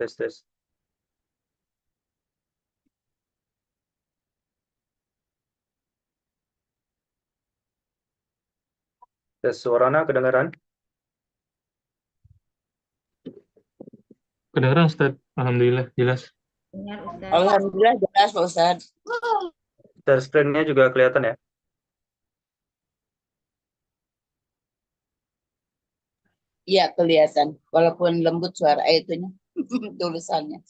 Tes tes. Tes suaranya kedengaran? Kedengeran Ustaz, alhamdulillah jelas. Dengar Ustaz. Alhamdulillah jelas Pak Ustaz. Share screen-nya juga kelihatan ya? Iya kelihatan, walaupun lembut suara itunya, tulisannya.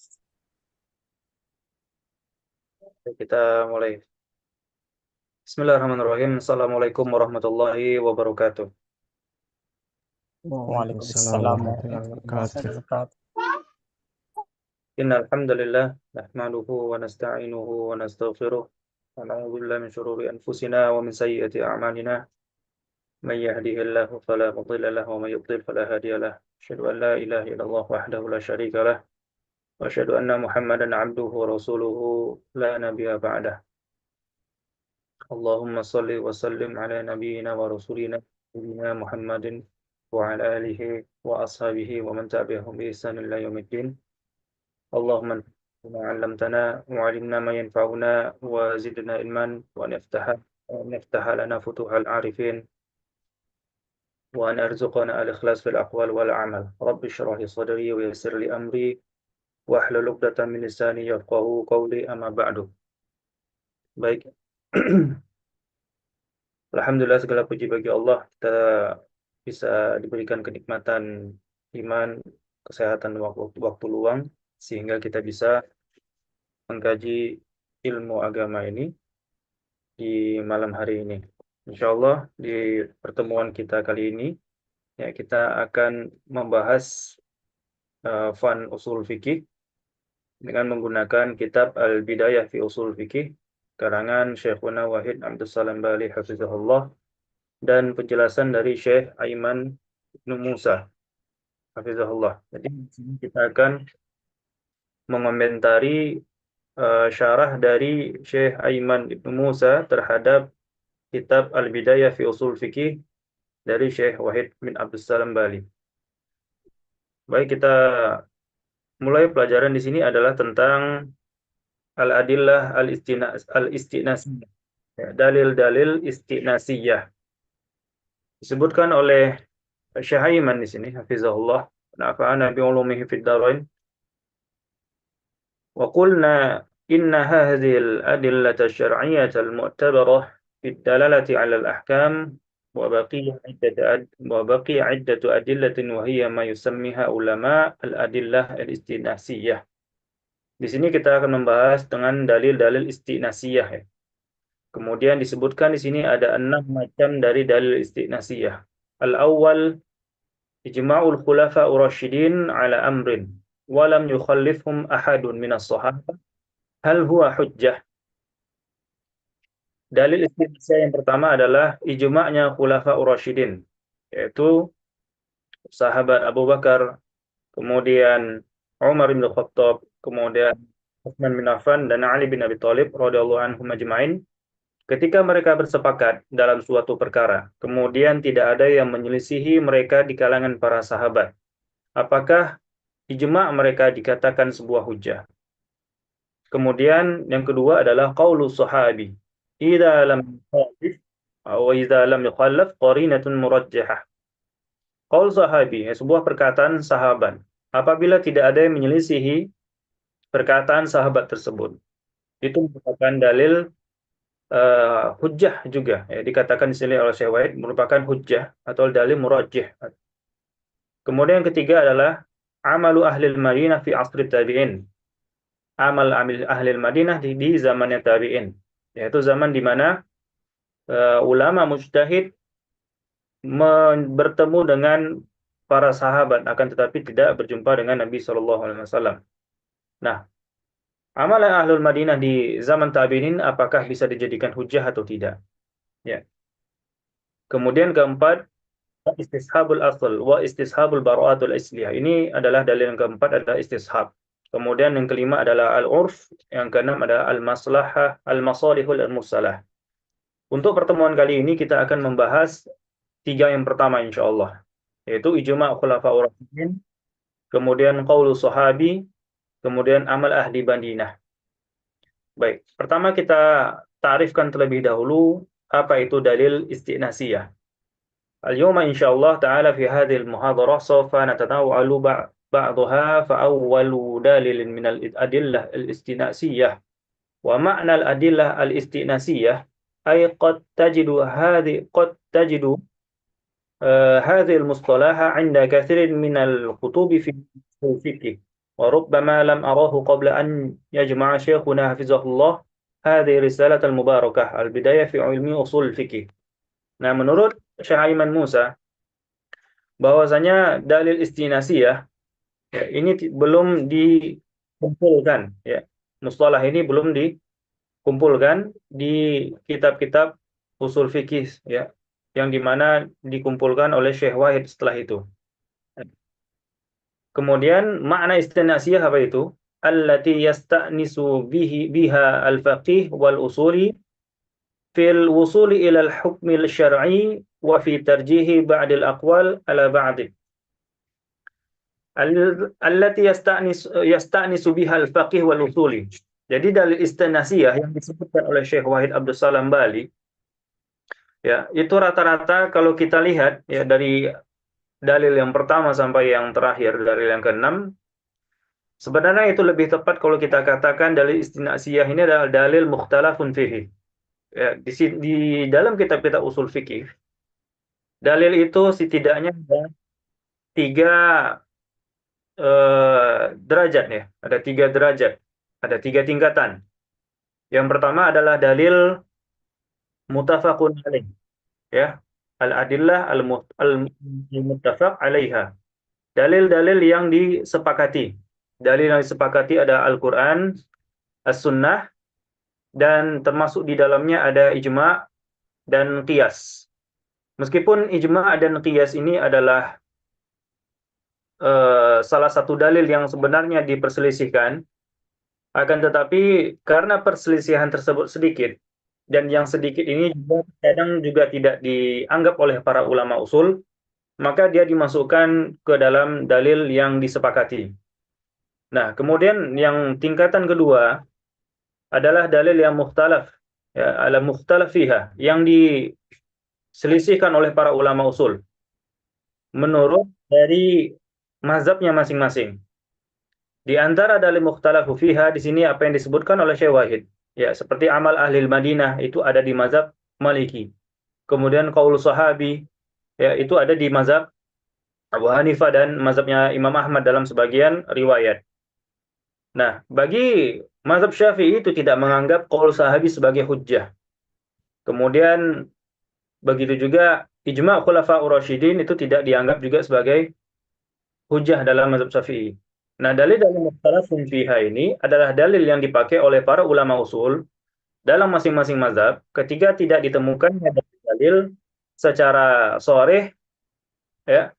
Oke, kita mulai. Bismillahirrahmanirrahim. Assalamualaikum warahmatullahi wabarakatuh. Waalaikumsalam warahmatullahi wabarakatuh. Innal hamdalillah nahmaduhu wa nasta'inuhu wa nastaghfiruh wa na'udzu billahi min shururi anfusina wa min sayyiati a'malina. Man yahdihillahu fala mudilla lahu wa man yudlil fala hadiya lahu. Asyhadu an la ilaha illallah wahdahu la syarika lah wa asyhadu anna Muhammadan 'abduhu wa rasuluhu la nabiyya ba'dah. Allahumma salli wa sallim ala nabiyyina wa rasulina nabiyyina Muhammadin wa ala alihi wa ashabihi wa man tabi'ahum bi ihsan ila yaumiddin. Allahumma anfa'na bima 'allamtana wa 'allimna ma yanfa'una wa zidna ilman wa naftaha lana futuhal 'arifin wa an arzuqna al-ikhlas fil aqwal wal a'mal. Rabbi shrah li sadri wa yassir li amri wahlul 'uqdatam min lisani yafqahu qawli, amma ba'du. Baik. Alhamdulillah, segala puji bagi Allah, kita bisa diberikan kenikmatan iman, kesehatan, waktu luang, sehingga kita bisa mengkaji ilmu agama ini di malam hari ini. Insya Allah di pertemuan kita kali ini, ya, kita akan membahas fan usul fikih dengan menggunakan kitab Al-Bidayah fi Usul Fikih karangan Syekhuna Wahid Abdus Salam Bali hafizahullah, dan penjelasan dari Syekh Aiman Ibnu Musa hafizahullah. Jadi di sini kita akan mengomentari syarah dari Syekh Aiman Ibnu Musa terhadap kitab Al-Bidayah fi Usul Fikih dari Syekh Wahid bin Abdus Salam Bali. Baik, kita mulai. Pelajaran di sini adalah tentang al-adillah al-istinasiyah, dalil-dalil istinasiyah. Disebutkan oleh Syekh Aiman di sini hafizahullah, nafa'ana bi ulumihi fid dharain. Wa qulna inna hadhihi al-adillata asy-syar'iyyata al-mu'tabarah fi ad-dalalati 'ala al-ahkam wa baqiya 'iddatu adillatin wa hiya ma yusammiha ulama al-adillah al-istinasiyah. Di sini kita akan membahas dengan dalil-dalil istinasiyah, ya. Kemudian disebutkan di sini ada 6 macam dari dalil istinasiyah. Al-awwal ijma'ul khulafa ur-rasyidin ala amrin wa lam yukhallifhum ahadun minas sahabah hal huwa hujjah. Dalil istinasiyah yang pertama adalah ijma'nya khulafa ur-rasyidin, yaitu sahabat Abu Bakar, kemudian Umar bin Khattab, kemudian Utsman bin Affan dan Ali bin Abi Thalib radhiyallahu anhum ajma'in. Ketika mereka bersepakat dalam suatu perkara, kemudian tidak ada yang menyelisihi mereka di kalangan para sahabat, apakah ijma' mereka dikatakan sebuah hujjah? Kemudian yang kedua adalah qaulu sahabi, idza lam yukhalif atau idza lam yukhallaf qarinatun murajjahah. Qaul sahabi, sebuah perkataan sahabat, apabila tidak ada yang menyelisihi perkataan sahabat tersebut, itu merupakan dalil hujjah juga, ya, dikatakan di sini oleh Syekh Wahid merupakan hujjah atau dalil murajjih. Kemudian yang ketiga adalah amalu ahlil Madinah fi asri tabi'in. Amal ahli Madinah di zamannya tabi'in, yaitu zaman di mana ulama mujtahid bertemu dengan para sahabat, akan tetapi tidak berjumpa dengan Nabi SAW. Nah, amalan ahlul Madinah di zaman tabi'in apakah bisa dijadikan hujjah atau tidak? Ya. Kemudian keempat, istishabul asl wa istishabul bara'atul isliyah. Ini adalah dalil yang keempat, adalah istishab. Kemudian yang kelima adalah al-urf, yang keenam adalah al-maslahah, al-masalihul al-musalah. Untuk pertemuan kali ini kita akan membahas 3 yang pertama insyaallah, yaitu ijma' khulafa'ur rasyidin, kemudian qaulu sahabi, kemudian amal ahli Madinah. Baik, pertama kita ta'rifkan terlebih dahulu apa itu dalil istinasiyah. اليوم إن شاء الله تعالى في هذه المحاضرة سوف نتناول بعضها. فأول دليل من الأدلة الاستئناسية، ومعنى الأدلة الاستئناسية أي قد تجد هذه المصطلح عند كثير من الكتب في الفقه، وربما لم أراه قبل أن يجمع شيخنا حفظه الله هذه رسالة المباركة البداية في علم أصول الفقه. Nah, menurut Syekh Aiman Musa, bahwasanya dalil istinasiyah ya, ini belum dikumpulkan, ya. Mustalah ini belum dikumpulkan di kitab-kitab usul fikih, ya, yang dimana dikumpulkan oleh Syekh Wahid setelah itu. Kemudian makna istinasiyah apa itu? Allati yasta'nisu biha al-faqih wal usuli fil wusuli ila al-hukmil syar'i wa fi tarjihi ba'dil aqwal ala ba'di. Allati yasta'nisu biha al-faqih wal usuli. Jadi dalil istinasiyah yang disebutkan oleh Syekh Wahid Abdus Salam Bali, ya, itu rata-rata kalau kita lihat ya dari dalil yang pertama sampai yang terakhir, dalil yang ke-6, sebenarnya itu lebih tepat kalau kita katakan dalil istinasiyah ini adalah dalil mukhtalafun fihi. Ya, di dalam kitab-kitab usul fikih, dalil itu setidaknya ada 3 derajat, ya. Ada 3 derajat, ada 3 tingkatan. Yang pertama adalah dalil muttafaqun alaih, ya, al-adillah al-muttafaq alaiha. Dalil-dalil yang disepakati. Dalil yang disepakati ada Al-Quran, As-Sunnah, dan termasuk di dalamnya ada ijma' dan qiyas. Meskipun ijma' dan qiyas ini adalah salah satu dalil yang sebenarnya diperselisihkan, akan tetapi karena perselisihan tersebut sedikit, dan yang sedikit ini juga kadang juga tidak dianggap oleh para ulama usul, maka dia dimasukkan ke dalam dalil yang disepakati. Nah, kemudian yang tingkatan kedua adalah dalil yang mukhtalaf, ya, al-mukhtalaf fiha, yang diselisihkan oleh para ulama usul menurut dari mazhabnya masing-masing. Di antara dalil mukhtalaf fiha di sini apa yang disebutkan oleh Syekh Wahid, ya, seperti amal ahli Madinah itu ada di mazhab Maliki. Kemudian qaul sahabi, ya, itu ada di mazhab Abu Hanifah dan mazhabnya Imam Ahmad dalam sebagian riwayat. Nah, bagi mazhab Syafi'i itu tidak menganggap qaul sahabi sebagai hujjah. Kemudian begitu juga ijma' khulafa'ur rasyidin itu tidak dianggap juga sebagai hujjah dalam mazhab Syafi'i. Nah, dalil-dalil mukhtalafun fiha ini adalah dalil yang dipakai oleh para ulama usul dalam masing-masing mazhab ketika tidak ditemukannya dalil secara sharih, ya,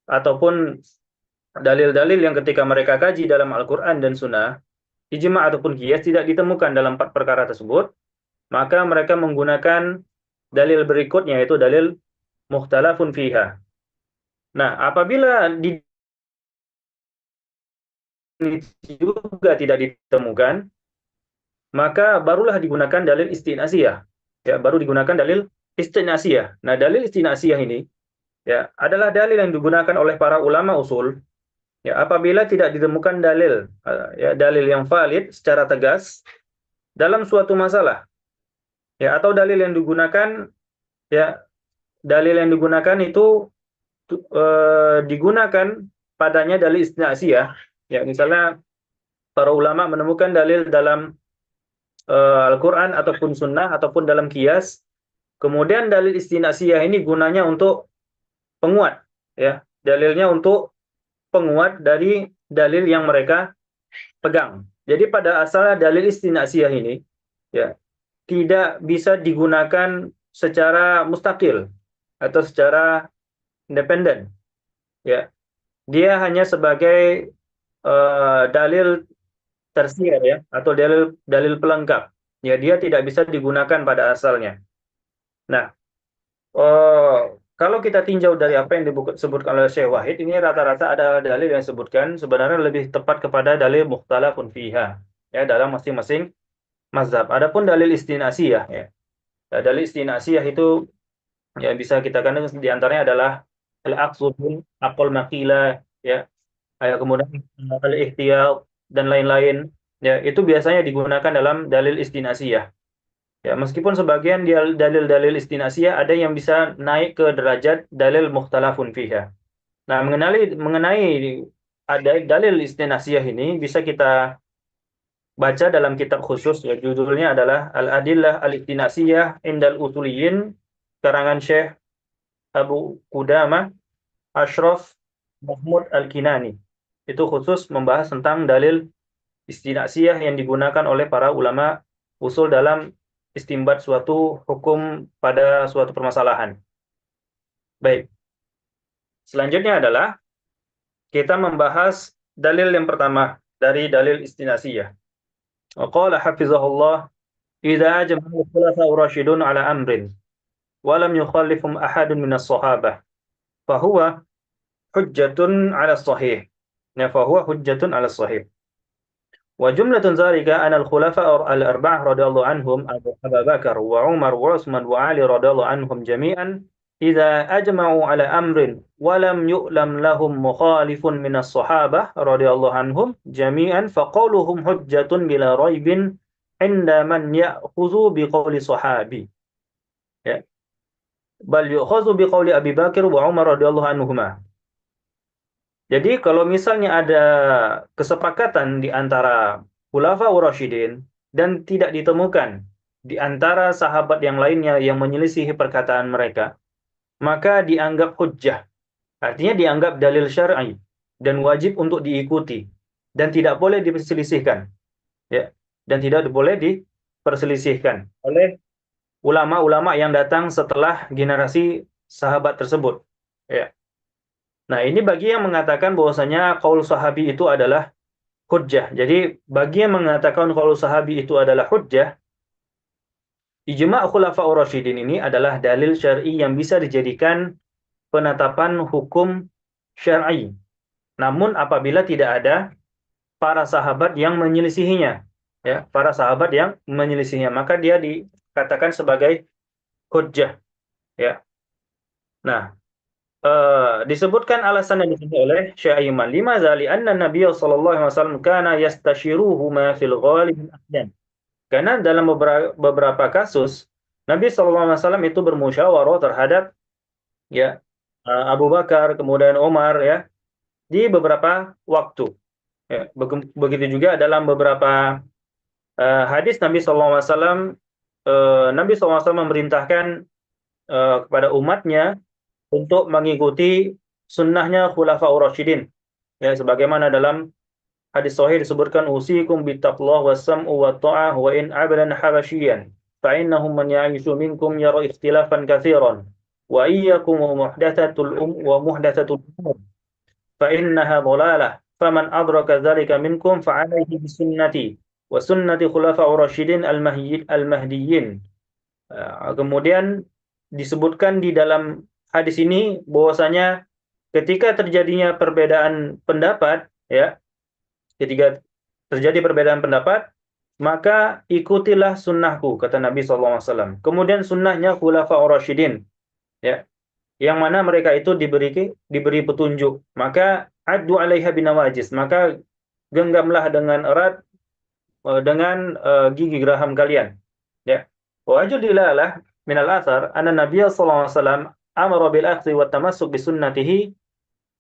ataupun dalil-dalil yang ketika mereka kaji dalam Al-Quran dan Sunnah, ijma' ataupun qiyas tidak ditemukan dalam 4 perkara tersebut, maka mereka menggunakan dalil berikutnya, yaitu dalil mukhtalafun fiha. Nah, apabila juga tidak ditemukan, maka barulah digunakan dalil istinasiyah. Ya, baru digunakan dalil istinasiyah. Nah, dalil istinasiyah ini, ya, adalah dalil yang digunakan oleh para ulama usul, ya, apabila tidak ditemukan dalil, ya, dalil yang valid secara tegas dalam suatu masalah, ya, atau dalil yang digunakan, ya, dalil yang digunakan itu digunakan padanya dalil istinasiyah, ya, misalnya para ulama menemukan dalil dalam Al-Quran ataupun Sunnah ataupun dalam qiyas, kemudian dalil istinasiyah ini gunanya untuk penguat, ya, dalilnya untuk penguat dari dalil yang mereka pegang. Jadi pada asalnya dalil istinasiyah ini, ya, tidak bisa digunakan secara mustakil atau secara independen, ya. Dia hanya sebagai dalil tersier, ya, atau dalil pelengkap. Ya, dia tidak bisa digunakan pada asalnya. Nah, kalau kita tinjau dari apa yang disebutkan oleh Syekh Wahid, ini rata-rata ada dalil yang disebutkan sebenarnya lebih tepat kepada dalil mukhtalafun fiha, ya, dalam masing-masing mazhab. Adapun dalil istinasiyah, ya. Dalil istinasiyah itu ya bisa kita katakan di antaranya adalah al-aqsu bil aqal maqila, ya. Kemudian al-ihtiyat dan lain-lain, ya, itu biasanya digunakan dalam dalil istinasiyah. Ya, meskipun sebagian dalil-dalil istinasiyah ada yang bisa naik ke derajat dalil mukhtalafun fiha. Nah, mengenai ada dalil istinasiyah ini bisa kita baca dalam kitab khusus, ya, judulnya adalah Al-Adillah Al-Istinasiyah Indal Usuliyin, karangan Syekh Abu Qudamah Ashraf Mahmud Al-Kinani. Itu khusus membahas tentang dalil istinasiyah yang digunakan oleh para ulama usul dalam istimbat suatu hukum pada suatu permasalahan. Baik. Selanjutnya adalah kita membahas dalil yang pertama dari dalil istinasiyah. Qala hafizahullah, idza ajma'a al-khulafa'ur rasyidun ala amrin wa lam yukhallifhum ahadun minas sahabah fa huwa hujjatun 'ala as-sahih. Ya, fa huwa hujjatun 'ala as-sahih. Wa jumlatun dzalika anna al-khulafa' al-arba'ah radhiyallahu anhum Abu Bakar wa Umar wa Utsman wa Ali radhiyallahu anhum jami'an idza ajma'u 'ala amrin wa lam yu'lam lahum mukhalifun minas sahabah radhiyallahu anhum jami'an fa qawluhum hujjatun bila raibin 'inda man ya'khudhu bi qawli sahabi. Ya. Bal yu'khadhu bi qawli Abi Bakar wa Umar radhiyallahu anhuma. Jadi kalau misalnya ada kesepakatan di antara Khulafaur Rasyidin dan tidak ditemukan di antara sahabat yang lainnya yang menyelisihi perkataan mereka, maka dianggap hujjah. Artinya dianggap dalil syar'i dan wajib untuk diikuti dan tidak boleh diperselisihkan. Ya, dan tidak boleh diperselisihkan oleh ulama-ulama yang datang setelah generasi sahabat tersebut. Ya. Nah, ini bagi yang mengatakan bahwasanya qaul sahabi itu adalah hujjah. Jadi, bagi yang mengatakan qaul sahabi itu adalah hujjah, ijma' khulafa'ur rasyidin ini adalah dalil syar'i yang bisa dijadikan penetapan hukum syar'i. Namun apabila tidak ada para sahabat yang menyelisihinya, ya, para sahabat yang menyelisihinya, maka dia dikatakan sebagai hujjah, ya. Nah, disebutkan alasan yang disebut oleh Syekh Aiman, lima zali anna Nabiy sallallahu alaihi wasallam kana yastashiruhu ma fil ghalib ahyan. Karena dalam beberapa kasus Nabi sallallahu alaihi wasallam itu bermusyawarah terhadap, ya, Abu Bakar kemudian Umar, ya, di beberapa waktu. Ya, begitu juga dalam beberapa hadis Nabi sallallahu alaihi wasallam, Nabi sallallahu alaihi wasallam memerintahkan kepada umatnya untuk mengikuti sunnahnya Khulafaur Rasyidin. Ya, sebagaimana dalam hadis sahih disebutkan usikum bittaqwa was-sam'u wat-tha'ah wa in 'abdan habasyian fa innahum man ya'ishu minkum yara ikhtilafan katsiran wa iyyakum muhdatsatul umur fa innaha dhalalah faman adraka dzalika minkum fa 'alaihi bisunnati wa sunnati Khulafaur Rasyidin al-mahdiyyin. Kemudian disebutkan di dalam hadis ini bahwasanya ketika terjadinya perbedaan pendapat, ya, ketika terjadi perbedaan pendapat, maka ikutilah sunnahku, kata Nabi SAW. Kemudian sunnahnya Khulafaur Rasyidin, ya, yang mana mereka itu diberi petunjuk. Maka addu 'alaiha binawajis, maka genggamlah dengan erat dengan gigi geraham kalian. Ya. Wa ajudilalah minal athar anna Nabiy sallallahu alaihi wasallam amara bil akhdhi wat tamassuk bi sunnatihi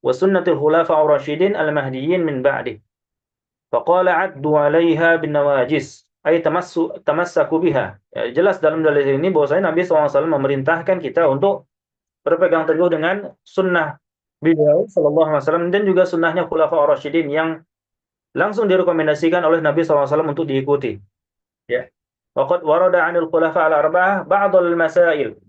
wa sunnatil khulafa'ur rasyidin al-mahdiyyin min ba'di. Faqala 'addu 'alaiha bin nawajis ay tamassaku biha. Ya, jelas dalam dalil ini bahwasanya Nabi SAW memerintahkan kita untuk berpegang teguh dengan sunnah beliau sallallahu alaihi wasallam dan juga sunnahnya khulafa'ur rasyidin yang langsung direkomendasikan oleh Nabi SAW untuk diikuti. Ya. Waqad warada 'anil khulafa' al-arba'ah ba'dul masail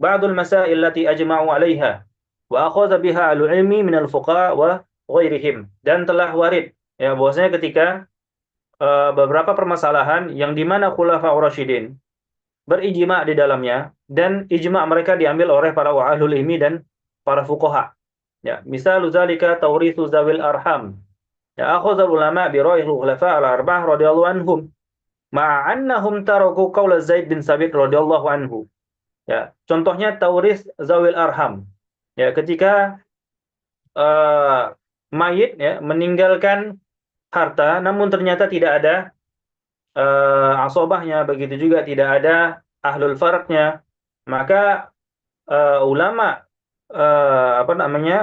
allati ajma'u 'alaiha wa akhadha biha al-'ilmi min al-fuqaha wa ghairihim. Dan telah warid, ya, bahwasanya ketika beberapa permasalahan yang di mana khulafa'ur rasyidin berijma' di dalamnya dan ijma' mereka diambil oleh para ahlul ilmi dan para fuqaha. Ya, misal zalika taurithu zawil arham. Ya, akhadha ulama bi ra'yil khulafa al-arba'ah radhiyallahu anhum. Ma'annahum taraku qaula Zaid bin Sabit radhiyallahu anhu. Ya, contohnya tauris zawil arham. Ya, ketika mayit ya meninggalkan harta namun ternyata tidak ada asobahnya, begitu juga tidak ada ahlul farqnya, maka ulama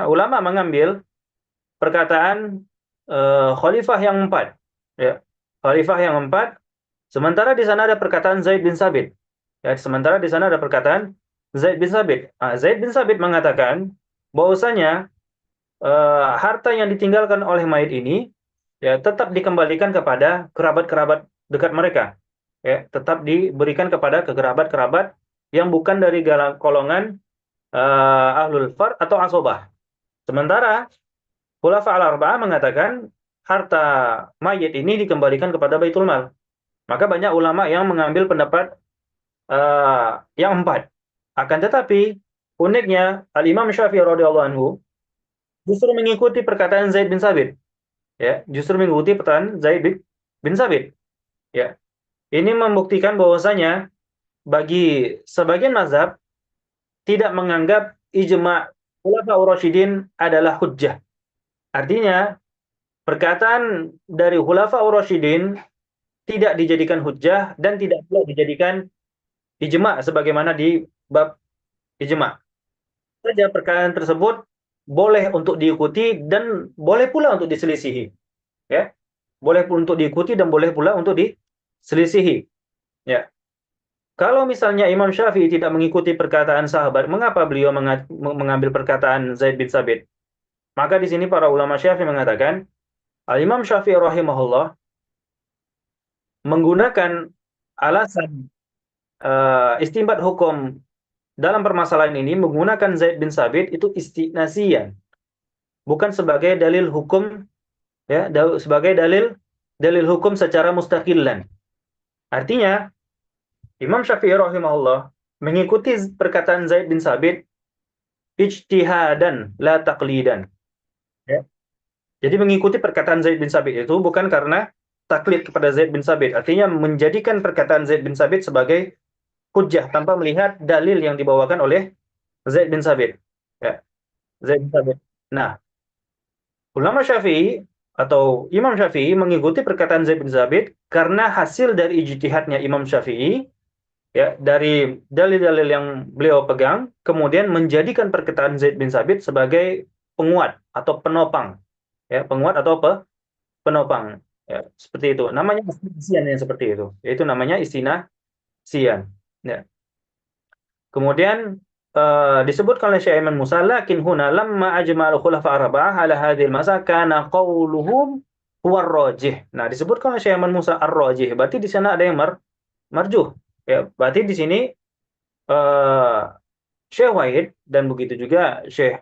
ulama mengambil perkataan khalifah yang empat, ya, khalifah yang empat. Sementara di sana ada perkataan Zaid bin Sabit, ya, sementara di sana ada perkataan Zaid bin Sabit. Zaid bin Sabit mengatakan bahwasanya harta yang ditinggalkan oleh mayit ini ya tetap dikembalikan kepada kerabat-kerabat dekat mereka, ya, tetap diberikan kepada kerabat-kerabat yang bukan dari golongan ahlul fard atau asobah. Sementara Khulafa al-Arba'ah mengatakan harta mayit ini dikembalikan kepada Baitul Mal. Maka banyak ulama yang mengambil pendapat yang empat. Akan tetapi uniknya Al-Imam Syafi'i radhiyallahu anhu justru mengikuti perkataan Zaid bin Sabit. Ya, justru mengikuti perkataan Zaid bin Sabit. Ya. Ini membuktikan bahwasanya bagi sebagian mazhab tidak menganggap ijma' Khulafaur Rasyidin adalah hujjah. Artinya perkataan dari Khulafaur Rasyidin tidak dijadikan hujjah dan tidak pula dijadikan ijma' sebagaimana di bab ijma'. Saja perkataan tersebut boleh untuk diikuti dan boleh pula untuk diselisihi. Ya. Boleh untuk diikuti dan boleh pula untuk diselisihi. Ya. Kalau misalnya Imam Syafi'i tidak mengikuti perkataan sahabat, mengapa beliau mengambil perkataan Zaid bin Sabit? Maka di sini para ulama Syafi'i mengatakan, Al-Imam Syafi'i rahimahullah menggunakan alasan istinbat hukum dalam permasalahan ini menggunakan Zaid bin Sabit itu istinasiyan, bukan sebagai dalil hukum, ya, sebagai dalil hukum secara mustaqillan. Artinya Imam Syafi'i rahimahullah mengikuti perkataan Zaid bin Sabit ijtihadan la taqlidan. Ya. Jadi mengikuti perkataan Zaid bin Sabit itu bukan karena taklid kepada Zaid bin Sabit. Artinya menjadikan perkataan Zaid bin Sabit sebagai hujjah tanpa melihat dalil yang dibawakan oleh Zaid bin Sabit. Ya. Zaid bin Sabit. Nah, ulama Syafi'i atau Imam Syafi'i mengikuti perkataan Zaid bin Sabit karena hasil dari ijtihadnya Imam Syafi'i, ya, dari dalil-dalil yang beliau pegang, kemudian menjadikan perkataan Zaid bin Sabit sebagai penguat atau penopang. Ya, penguat atau penopang. Ya, seperti itu. Namanya istinasian yang seperti itu. Itu namanya istinasian. Ya. Kemudian disebutkan oleh Syekh Aiman Musa, lakin huna lamma ajma'al khulafa arba'ah ala hadhil masa kana qawluhum huwa ar-rajih. Nah, disebutkan oleh Syekh Aiman Musa ar-rajih. Berarti di sana ada yang marjuh. Ya, berarti di sini Syekh Wahid dan begitu juga Syekh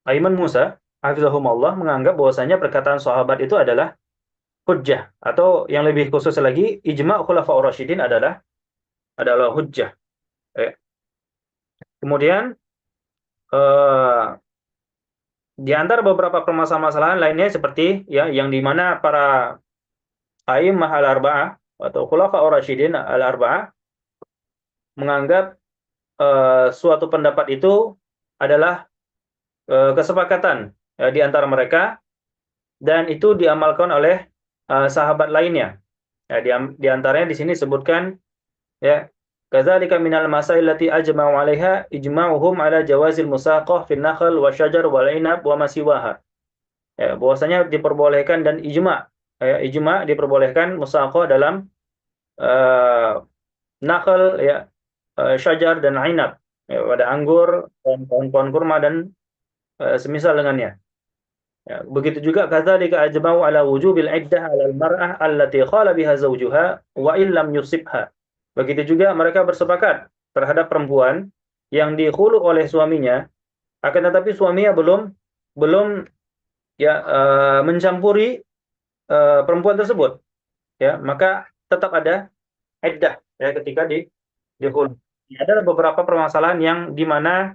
Aiman Musa hafizahumullah menganggap bahwasanya perkataan sahabat itu adalah hujjah, atau yang lebih khusus lagi ijma' khulafaur rasyidin adalah hujjah. Kemudian di antara beberapa permasalahan lainnya seperti ya yang di mana para a'immah al-arba'ah atau khulafaur rasyidin al-arba'ah menganggap suatu pendapat itu adalah kesepakatan di antara mereka dan itu diamalkan oleh sahabat lainnya. Ya, di antaranya di sini sebutkan, ya, kadzalika minal masail lati ajma'u 'alaiha ijma'uhum 'ala jawazil musaqah fil nakhl wa syajar wal 'inab wa masiwaha. Ya, bahwasanya diperbolehkan dan ijma' diperbolehkan musaqah dalam nakhl, ya, syajar dan 'inab, ya, pada anggur dan pohon-pohon kurma dan semisal dengannya. Ya, begitu juga kadzalika ajma'u 'ala wujubil 'iddah 'alal mar'ah allati khala biha zawjuha wa illam yusibha. Begitu juga mereka bersepakat terhadap perempuan yang dikhulu oleh suaminya, akan tetapi suaminya belum ya mencampuri perempuan tersebut, ya, maka tetap ada iddah, ya, ketika dikhulu. Ada beberapa permasalahan yang di mana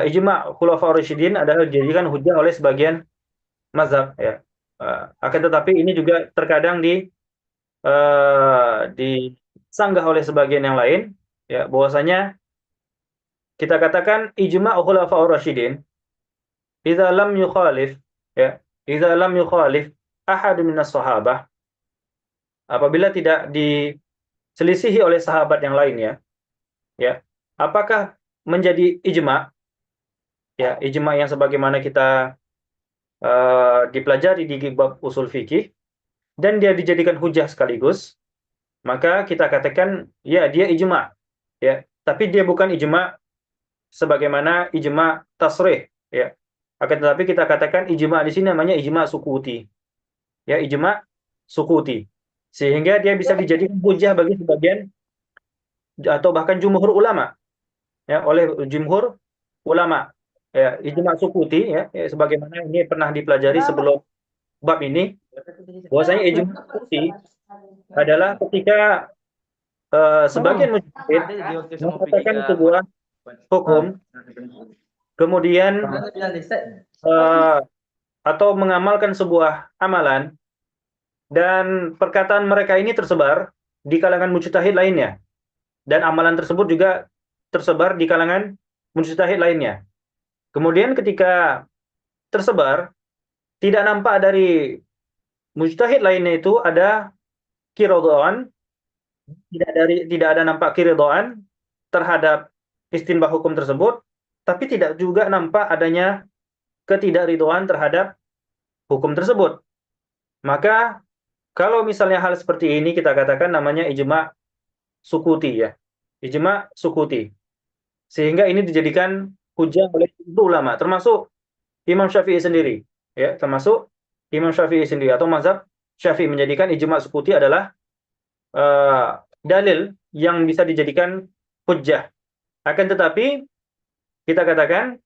ijma' khulafaur rasyidin adalah dijadikan hujjah oleh sebagian mazhab ya. Akan tetapi ini juga terkadang disanggah oleh sebagian yang lain ya, bahwasanya kita katakan ijma' khulafaur rasyidin idza lam yukhalif ya, idza lam yukhalif ahad minas sahabah, apabila tidak diselisihi oleh sahabat yang lainnya ya, apakah menjadi ijma' ya, ijma' yang sebagaimana kita dipelajari di bab usul fikih dan dia dijadikan hujah sekaligus, maka kita katakan ya dia ijma' ya, tapi dia bukan ijma' sebagaimana ijma' tasrih ya. Akan tetapi kita katakan ijma' di sini namanya ijma' sukuti. Ya, ijma' sukuti. Sehingga dia bisa dijadikan hujah bagi sebagian atau bahkan jumhur ulama. Ya, oleh jumhur ulama. Ya, ijma' sukuti ya, sebagaimana ini pernah dipelajari sebelum bab ini, bahwasanya ijma' sukuti adalah ketika sebagian mujtahid mengatakan sebuah hukum, kemudian atau mengamalkan sebuah amalan, dan perkataan mereka ini tersebar di kalangan mujtahid lainnya, dan amalan tersebut juga tersebar di kalangan mujtahid lainnya. Kemudian ketika tersebar, tidak nampak dari mujtahid lainnya itu ada kirodaan, tidak ada nampak kirodaan terhadap istinbah hukum tersebut, tapi tidak juga nampak adanya ketidakridhoan terhadap hukum tersebut. Maka kalau misalnya hal seperti ini kita katakan namanya ijma' sukuti ya. Ijma' sukuti. Sehingga ini dijadikan hujah oleh ulama, termasuk Imam Syafi'i sendiri ya, termasuk Imam Syafi'i sendiri atau mazhab Syafi'i menjadikan ijma' sukuti adalah dalil yang bisa dijadikan hujjah. Akan tetapi kita katakan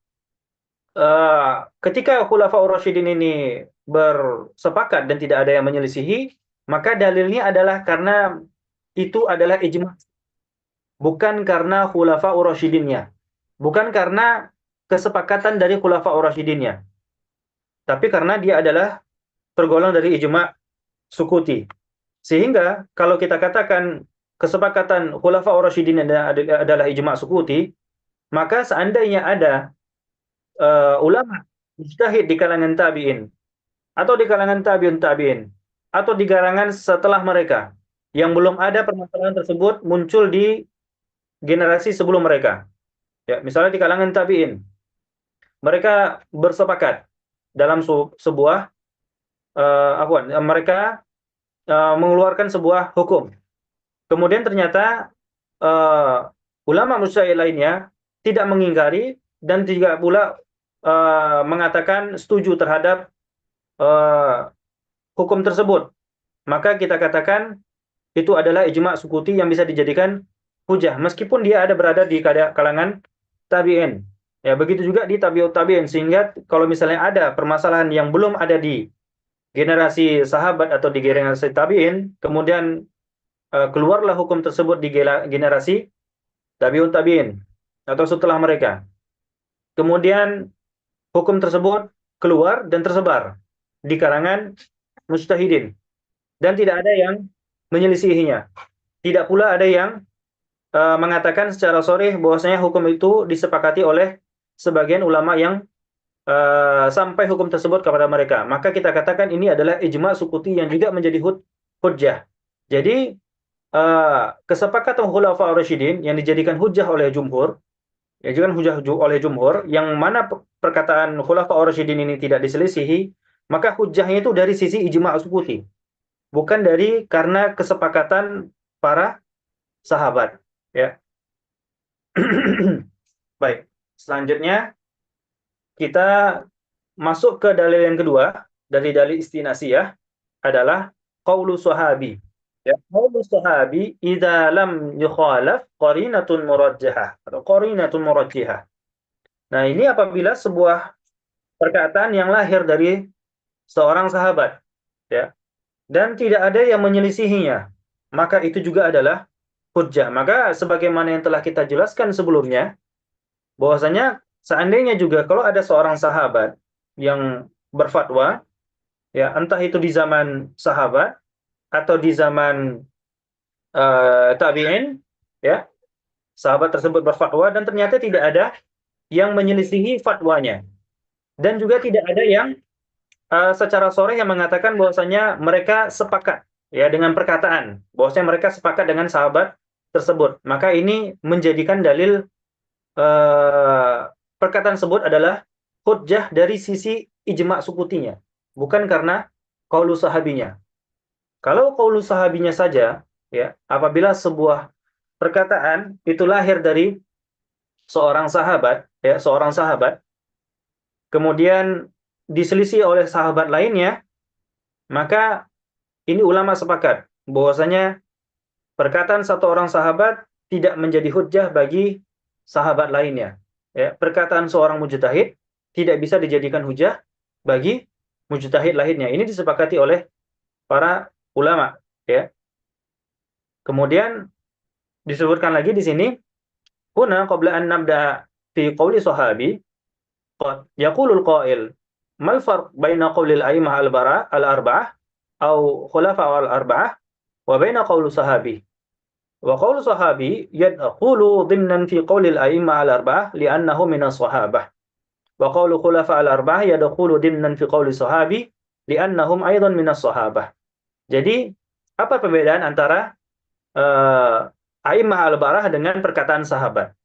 ketika khulafaur rasyidin ini bersepakat dan tidak ada yang menyelisihi, maka dalilnya adalah karena itu adalah ijma', bukan karena khulafaur rasyidinnya, bukan karena kesepakatan dari khulafaur rasyidinnya, tapi karena dia adalah tergolong dari ijma' sukuti. Sehingga kalau kita katakan kesepakatan khulafaur rasyidin adalah ijma' sukuti, maka seandainya ada ulama mujtahid di kalangan tabi'in atau di kalangan tabi'un tabi'in atau di kalangan setelah mereka yang belum ada permasalahan tersebut muncul di generasi sebelum mereka ya, misalnya di kalangan tabi'in, mereka bersepakat dalam sebuah mereka mengeluarkan sebuah hukum, kemudian ternyata ulama mujtahid lainnya tidak mengingkari dan tidak pula mengatakan setuju terhadap hukum tersebut, maka kita katakan itu adalah ijma' sukuti yang bisa dijadikan hujah meskipun dia berada di kalangan tabi'in. Ya, begitu juga di tabi'ut tabi'in, sehingga kalau misalnya ada permasalahan yang belum ada di generasi sahabat atau di generasi tabi'in, kemudian keluarlah hukum tersebut di generasi tabi'ut tabi'in atau setelah mereka, kemudian hukum tersebut keluar dan tersebar di kalangan mujtahidin dan tidak ada yang menyelisihinya. Tidak pula ada yang mengatakan secara sharih bahwasanya hukum itu disepakati oleh sebagian ulama yang sampai hukum tersebut kepada mereka. Maka kita katakan ini adalah ijma' sukuti yang juga menjadi hujjah. Jadi kesepakatan khulafaur rasyidin yang dijadikan hujjah oleh jumhur, ya juga hujah oleh jumhur, yang mana perkataan khulafaur rasyidin ini tidak diselisihi, maka hujahnya itu dari sisi ijma' sukuti, bukan dari karena kesepakatan para sahabat ya. Baik, selanjutnya kita masuk ke dalil yang kedua dari dalil istinasiyah, adalah qaulu sahabi. Ya, qaulu sahabi idza lam yukhalaf qarinatun murajjahah atau qarinatun murajjihah. Nah, ini apabila sebuah perkataan yang lahir dari seorang sahabat ya, dan tidak ada yang menyelisihinya, maka itu juga adalah hujjah. Maka sebagaimana yang telah kita jelaskan sebelumnya, bahwasanya seandainya juga kalau ada seorang sahabat yang berfatwa, ya entah itu di zaman sahabat atau di zaman tabi'in, ya sahabat tersebut berfatwa dan ternyata tidak ada yang menyelisihi fatwanya, dan juga tidak ada yang secara sore yang mengatakan bahwasanya mereka sepakat ya dengan perkataan, bahwasanya mereka sepakat dengan sahabat tersebut, maka ini menjadikan dalil perkataan tersebut adalah hujjah dari sisi ijma' sukutinya, bukan karena qaulu sahabinya. Kalau qaulu sahabinya saja, ya, apabila sebuah perkataan itu lahir dari seorang sahabat, ya, seorang sahabat, kemudian diselisih oleh sahabat lainnya, maka ini ulama sepakat bahwasanya perkataan satu orang sahabat tidak menjadi hujjah bagi sahabat lainnya. Ya, perkataan seorang mujtahid tidak bisa dijadikan hujjah bagi mujtahid lainnya. Ini disepakati oleh para ulama, ya. Kemudian disebutkan lagi di sini, huna qabla an nabda fi qawli sahabi qad yaqulul qail mal farq baina qawlil a'immah al-arba'ah au khulafa al-arba'ah wa baina qawlu sahabi. Wa qawlu sahabi yadkhulu dhimnan fi qawlil a'immah al-arba'ah li'annahu minas sahabah. Wa qawlu khulafa al-arba'ah yadkhulu dhimnan fi qawli sahabi li'annahum aidan minas sahabah. Jadi, apa perbedaan antara a'immah al-arba'ah dengan perkataan sahabat?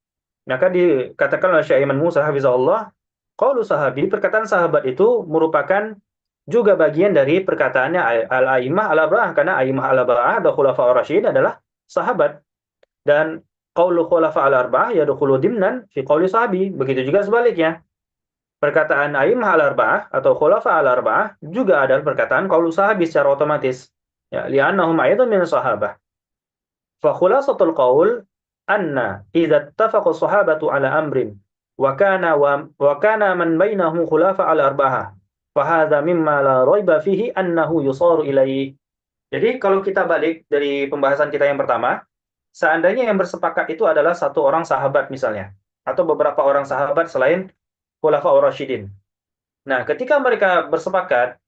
Maka dikatakan oleh Syekh Aiman Musa hafizahullah, qaulu sahabi, perkataan sahabat itu merupakan juga bagian dari perkataannya al-a'immah al-arba'ah, karena a'immah al-arba'ah dan khulafa ar-rasyidin adalah sahabat, dan qaulu khulafa al-arba'ah yadkhulu dimnan fi qauli sahabi. Begitu juga sebaliknya, perkataan a'immah al-arba'ah atau khulafa al-arba'ah juga adalah perkataan qaulu sahabi secara otomatis, ya, li'annahum aidan min sahabah. Fa khulasatul qaul anna idza ittafaqa sahabatu ala amrin wa kana man bainahum khulafa al-arba'ah fa hadza mimma la raiba fihi annahu yusaru ilaihi. Jadi kalau kita balik dari pembahasan kita yang pertama, seandainya yang bersepakat itu adalah satu orang sahabat misalnya, atau beberapa orang sahabat selain khulafaur rasyidin. Nah, ketika mereka bersepakat,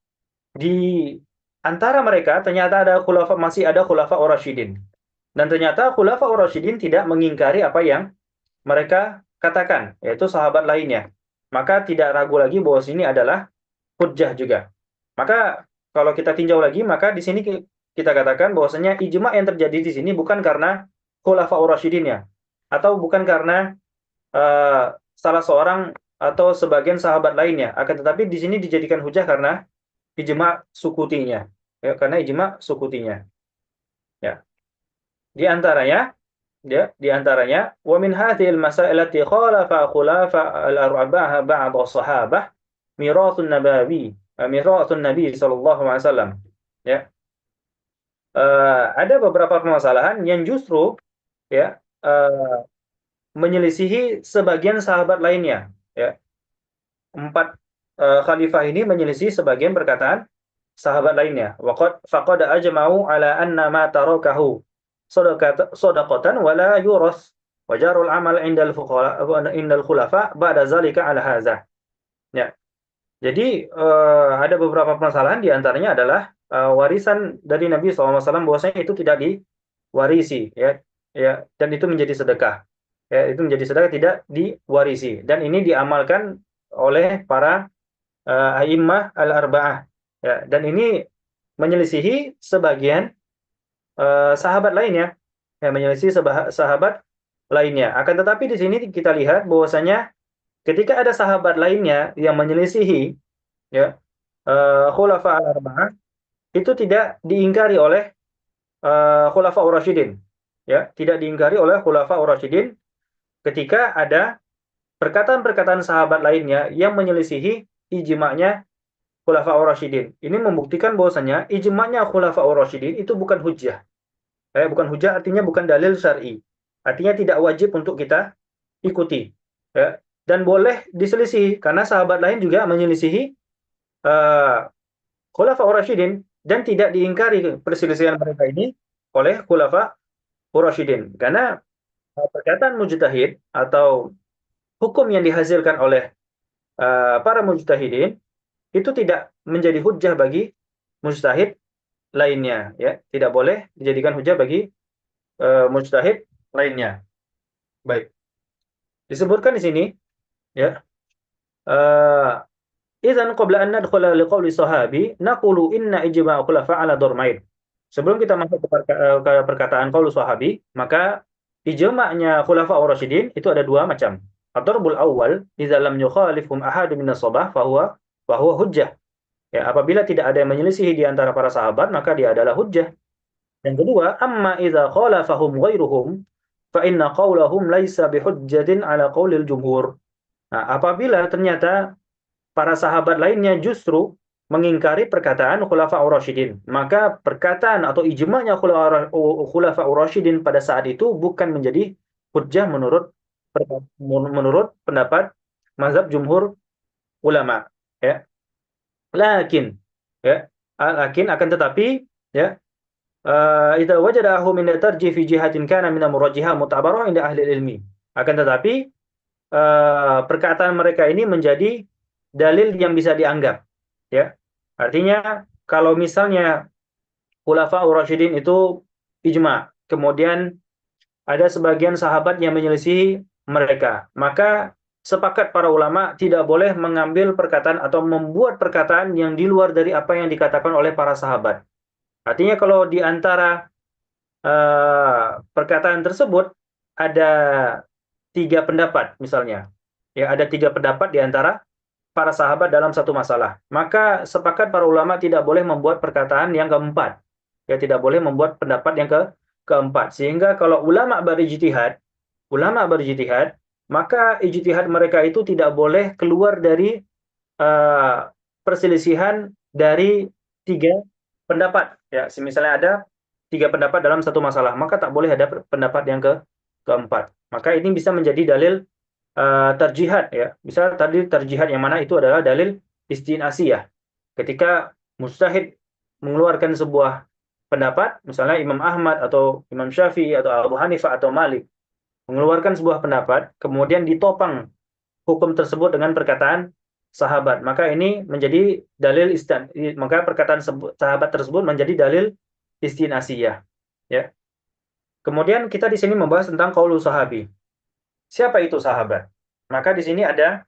di antara mereka ternyata masih ada khulafaur rasyidin. Dan ternyata khulafaur rasyidin tidak mengingkari apa yang mereka katakan, yaitu sahabat lainnya. Maka tidak ragu lagi bahwa sini adalah hujjah juga. Maka kalau kita tinjau lagi, maka di sini kita katakan bahwasanya ijma' yang terjadi di sini bukan karena khulafaur rasyidinnya, atau bukan karena salah seorang atau sebagian sahabat lainnya, akan tetapi di sini dijadikan hujjah karena ijma' sukutinya, ya, karena ijma' sukutinya. Ya. Di antaranya wa min hadhil masail allati khalafa al-arba'ah ba'd as-sahabah mirathun nabawi Nabi sallallahu alaihi wasallam. Ya. Ada beberapa permasalahan yang justru, ya, menyelisihi sebagian sahabat lainnya, ya. 4 khalifah ini menyelisih sebagian perkataan sahabat lainnya. Faqad ajma'u ala anna ma tarakahu sadaqatan wa la yuras wa jarul amal indal khulafa ba'da zalika ala hadza. Ya. Jadi ada beberapa permasalahan, di antaranya adalah warisan dari Nabi SAW bahwasanya itu tidak diwarisi, ya, ya, dan itu menjadi sedekah. Ya, itu menjadi sedekah, tidak diwarisi, dan ini diamalkan oleh para a'immah al-arba'ah, ya, dan ini menyelisihi sebagian sahabat lainnya, ya, menyelisihi sahabat lainnya. Akan tetapi di sini kita lihat bahwasanya ketika ada sahabat lainnya yang menyelisihi, ya, khulafa al-arba'ah, itu tidak diingkari oleh khulafa ar-rasyidin, ya, tidak diingkari oleh khulafa ar-rasyidin ketika ada perkataan-perkataan sahabat lainnya yang menyelisihi ijma'nya khulafa ar-rasyidin. Ini membuktikan bahwasanya ijma'nya khulafa ar-rasyidin itu bukan hujjah. Bukan hujjah artinya bukan dalil syar'i. Artinya tidak wajib untuk kita ikuti, ya. Dan boleh diselisih karena sahabat lain juga menyelisihi khulafa ar-rasyidin, dan tidak diingkari perselisihan mereka ini oleh khulafa ar-rasyidin. Karena perkataan mujtahid atau hukum yang dihasilkan oleh para mujtahidin itu tidak menjadi hujjah bagi mujtahid lainnya, ya, tidak boleh dijadikan hujjah bagi mujtahid lainnya. Baik, disebutkan di sini, ya, idzan qabla an nadkhula liqauli sahabi naqulu inna ijma' khulafa' ala darmain. Sebelum kita masuk ke perkataan qaul sahabi, maka ijma'nya khulafa ar-rasyidin itu ada dua macam. Ad-darbul awwal idza lam yukhalifhum ahadun minas sabah fahuwa hujjah. Ya, apabila tidak ada yang menyelisihi di antara para sahabat, maka dia adalah hujjah. Yang kedua, amma idza khalafahum ghairuhum fa inna qaulahum laisa bihujjatin ala qaulil jumhur. Nah, apabila ternyata para sahabat lainnya justru mengingkari perkataan khulafa ar-rasyidin, maka perkataan atau ijma'nya khulafa ar-rasyidin pada saat itu bukan menjadi hujjah menurut pendapat mazhab jumhur ulama, ya. Lakin, ya, akan tetapi, ya, idza wajadahu min tarjih fi jihatin kana min murajjiha mu'tabarah inda ahli ilmi. Akan tetapi perkataan mereka ini menjadi dalil yang bisa dianggap, ya. Artinya kalau misalnya khulafa ar-rasyidin itu ijma, kemudian ada sebagian sahabat yang menyelisihi mereka, maka sepakat para ulama tidak boleh mengambil perkataan atau membuat perkataan yang di luar dari apa yang dikatakan oleh para sahabat. Artinya kalau di antara perkataan tersebut ada 3 pendapat misalnya, ya, ada 3 pendapat di antara para sahabat dalam satu masalah, maka sepakat para ulama tidak boleh membuat perkataan yang keempat, ya, tidak boleh membuat pendapat yang keempat, sehingga kalau ulama berijtihad, maka ijtihad mereka itu tidak boleh keluar dari perselisihan dari 3 pendapat, ya. Misalnya ada 3 pendapat dalam satu masalah, maka tak boleh ada pendapat yang keempat. Maka ini bisa menjadi dalil tarjihat, ya. Bisa tadi tarjihat yang mana itu adalah dalil istinasiyah. Ketika mujtahid mengeluarkan sebuah pendapat, misalnya Imam Ahmad atau Imam Syafi'i atau Abu Hanifah atau Malik mengeluarkan sebuah pendapat, kemudian ditopang hukum tersebut dengan perkataan sahabat, maka ini menjadi dalil maka perkataan sahabat tersebut menjadi dalil istinasiyah, ya. Kemudian kita di sini membahas tentang qaulu sahabi. Siapa itu sahabat? Maka di sini ada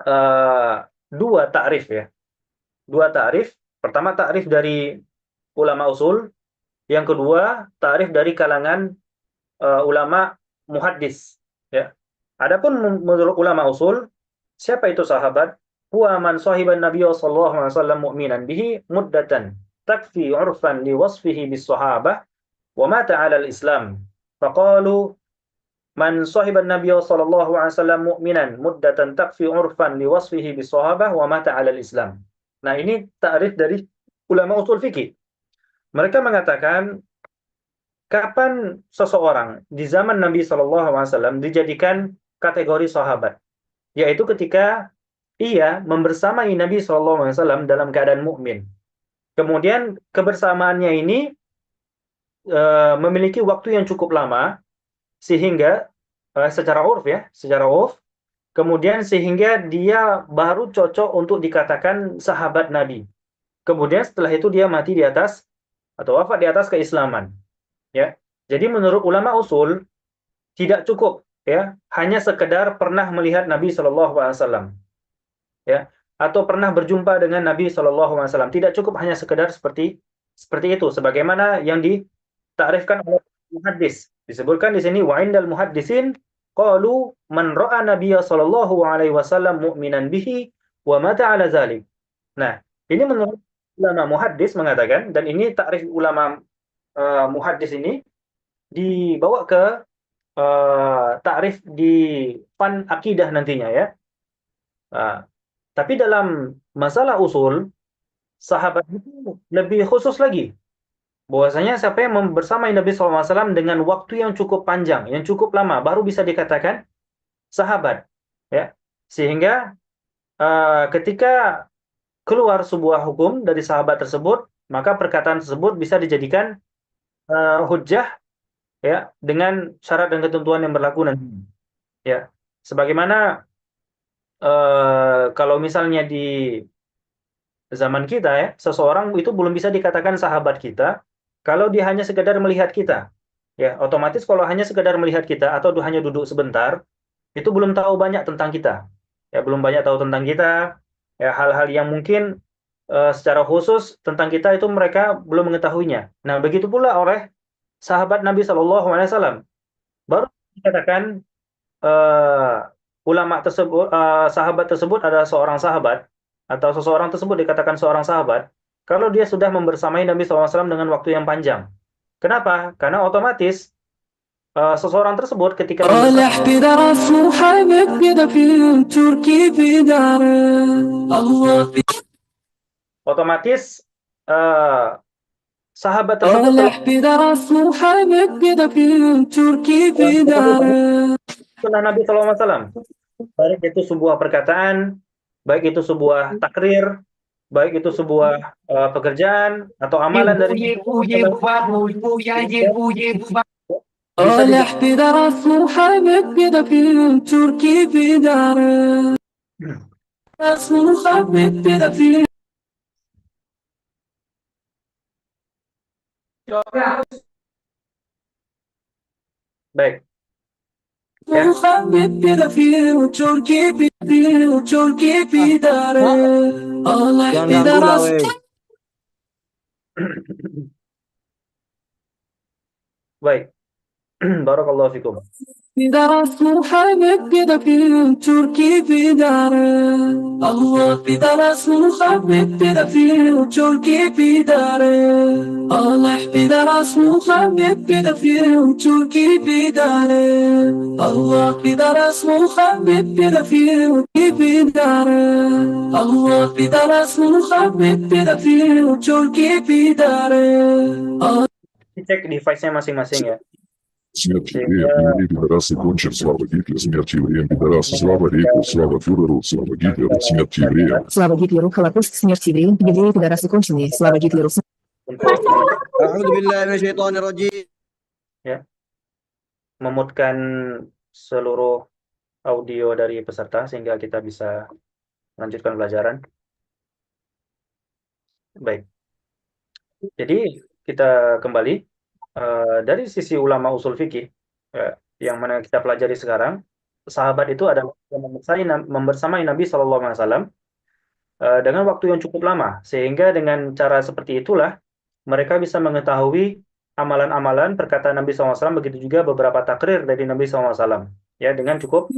2 ta'rif, ya. 2 ta'rif. Pertama ta'rif dari ulama usul, yang kedua ta'rif dari kalangan ulama muhaddis, ya. Adapun menurut ulama usul, siapa itu sahabat? Huwa man sahiban Nabiy sallallahu alaihi wasallam mu'minan bihi muddatan takfi 'urfan li wasfihi bis sahabah wa mata 'ala al-islam. Faqalu man sahiban Nabiy sallallahu alaihi wasallam mu'minan muddatan takfi 'urfan li wasfihi bis sahabah wa mata 'ala al-islam. Nah, ini ta'rif dari ulama usul fikih. Mereka mengatakan kapan seseorang di zaman Nabi sallallahu alaihi wasallam dijadikan kategori sahabat, yaitu ketika ia membersamai Nabi sallallahu alaihi wasallam dalam keadaan mukmin. Kemudian kebersamaannya ini memiliki waktu yang cukup lama, sehingga secara urf, kemudian sehingga dia baru cocok untuk dikatakan sahabat Nabi. Kemudian setelah itu dia mati di atas atau wafat di atas keislaman, ya. Jadi menurut ulama usul tidak cukup, ya, hanya sekedar pernah melihat Nabi sallallahu alaihi wasallam, ya, atau pernah berjumpa dengan Nabi sallallahu alaihi wasallam. Tidak cukup hanya sekedar seperti itu, sebagaimana yang ditakrifkan oleh muhaddis. Disebutkan di sini wa indal muhaddisin qalu man ra'a Nabiyya sallallahu alaihi wasallam mu'minan bihi wa mata 'ala zalik. Nah, ini menurut ulama muhaddis mengatakan, dan ini takrif ulama muhaddis ini dibawa ke takrif di fan akidah nantinya, ya. Tapi dalam masalah usul, sahabat itu lebih khusus lagi. Bahwasanya siapa yang bersamai Nabi SAW dengan waktu yang cukup panjang, yang cukup lama, baru bisa dikatakan sahabat, ya. Sehingga ketika keluar sebuah hukum dari sahabat tersebut, maka perkataan tersebut bisa dijadikan hujjah, ya, dengan syarat dan ketentuan yang berlaku nanti, ya. Sebagaimana kalau misalnya di zaman kita ya, seseorang itu belum bisa dikatakan sahabat kita kalau dia hanya sekedar melihat kita. Ya, otomatis kalau hanya sekedar melihat kita atau hanya duduk sebentar, itu belum tahu banyak tentang kita. Ya, belum banyak tahu tentang kita. Ya, hal-hal yang mungkin secara khusus tentang kita itu mereka belum mengetahuinya. Nah, begitu pula oleh sahabat Nabi Shallallahu Alaihi Wasallam. Baru dikatakan ulama tersebut, sahabat tersebut adalah seorang sahabat, atau seseorang tersebut dikatakan seorang sahabat, kalau dia sudah membersamai Nabi SAW dengan waktu yang panjang. Kenapa? Karena otomatis seseorang tersebut ketika otomatis sahabat tersebut sunnah Nabi SAW. Baik itu sebuah perkataan, baik itu sebuah takrir, baik itu sebuah pekerjaan atau amalan dari baik. Baik. Barakallahu fikum. Cek device-nya masing-masing ya. Смерть евреям, пидорасы, кончим, слава Гитлеру, смерть евреям, пидорасы, слава Рейху, слава фюреру, слава Гитлеру, смерть евреям. Слава Гитлеру, Холокост, смерть евреям, евреи, пидорасы конченые, слава Гитлеру. Ya. Memutkan seluruh audio dari peserta sehingga kita bisa melanjutkan pelajaran. Baik. Jadi kita kembali dari sisi ulama usul fikih yang mana kita pelajari sekarang, sahabat itu adalah yang membersamai Nabi Shallallahu Alaihi Wasallam dengan waktu yang cukup lama, sehingga dengan cara seperti itulah mereka bisa mengetahui amalan-amalan perkataan Nabi SAW, begitu juga beberapa takrir dari Nabi SAW. Ya, dengan cukup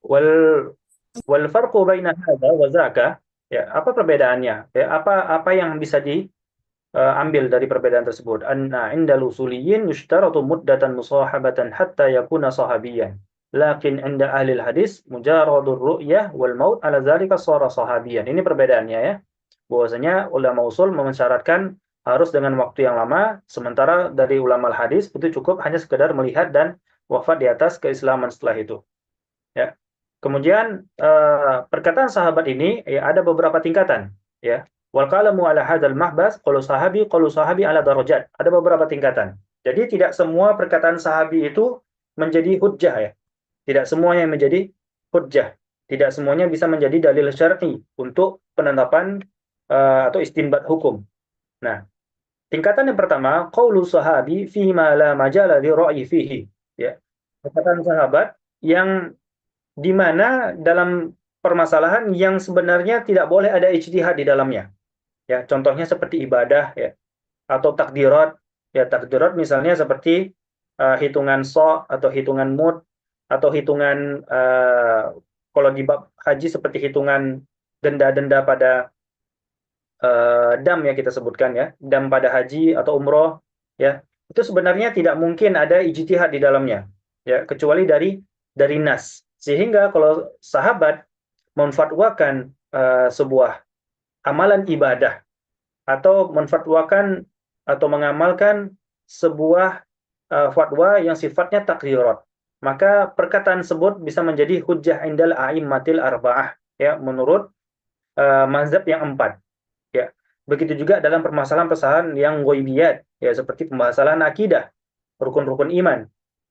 wal farqu baina hadza wa zaka, ya, apa perbedaannya? Ya, apa yang bisa diambil dari perbedaan tersebut? Anna indal usuliyyin yushtaratu muddatan musahabatan hatta yakuna sahabiyan. Lakin inda ahli hadis mujarradur ru'yah wal maut ala zalika shara sahabiyan. Ini perbedaannya ya. Bahwasanya ulama usul mensyaratkan harus dengan waktu yang lama, sementara dari ulama hadis itu cukup hanya sekedar melihat dan wafat di atas keislaman setelah itu. Ya. Kemudian perkataan sahabat ini ya, ada beberapa tingkatan ya. Wal qalamu ala hadzal mahbas qalu sahabi ala darajat. Ada beberapa tingkatan. Jadi tidak semua perkataan sahabi itu menjadi hujjah ya. Tidak semuanya menjadi hujjah. Tidak semuanya bisa menjadi dalil syar'i untuk penetapan atau istinbat hukum. Nah, tingkatan yang pertama, qaulu sahabi fi ma la majala li ra'yi fihi, ya. Perkataan sahabat yang di mana dalam permasalahan yang sebenarnya tidak boleh ada ijtihad di dalamnya. Ya, contohnya seperti ibadah ya, atau takdirat. Ya, takdirat misalnya seperti hitungan so atau hitungan mud atau hitungan kalau di bab haji seperti hitungan denda-denda pada dam ya kita sebutkan ya, dam pada haji atau umroh ya. Itu sebenarnya tidak mungkin ada ijtihad di dalamnya ya, kecuali dari nas. Sehingga kalau sahabat memfatwakan sebuah amalan ibadah atau memfatwakan atau mengamalkan sebuah fatwa yang sifatnya takdirat, maka perkataan tersebut bisa menjadi hujjah indal a'immatil arba'ah ya, menurut mazhab yang 4, ya. Begitu juga dalam permasalahan-permasalahan yang ghaibiyat, ya, seperti permasalahan akidah, rukun-rukun iman.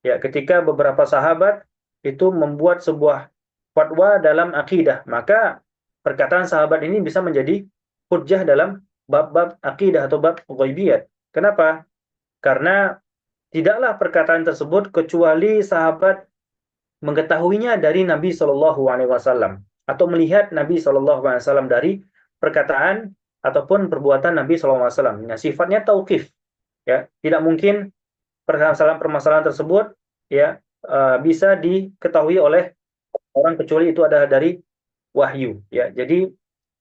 Ya, ketika beberapa sahabat itu membuat sebuah fatwa dalam akidah, maka perkataan sahabat ini bisa menjadi hujjah dalam bab-bab akidah atau bab ghaibiyat. Kenapa? Karena tidaklah perkataan tersebut kecuali sahabat mengetahuinya dari Nabi Shallallahu Alaihi Wasallam atau melihat Nabi Shallallahu Alaihi Wasallam dari perkataan ataupun perbuatan Nabi Shallallahu Alaihi Wasallam. Nah, sifatnya tauqif, ya, tidak mungkin permasalahan tersebut, ya, bisa diketahui oleh orang kecuali itu adalah dari wahyu, ya. Jadi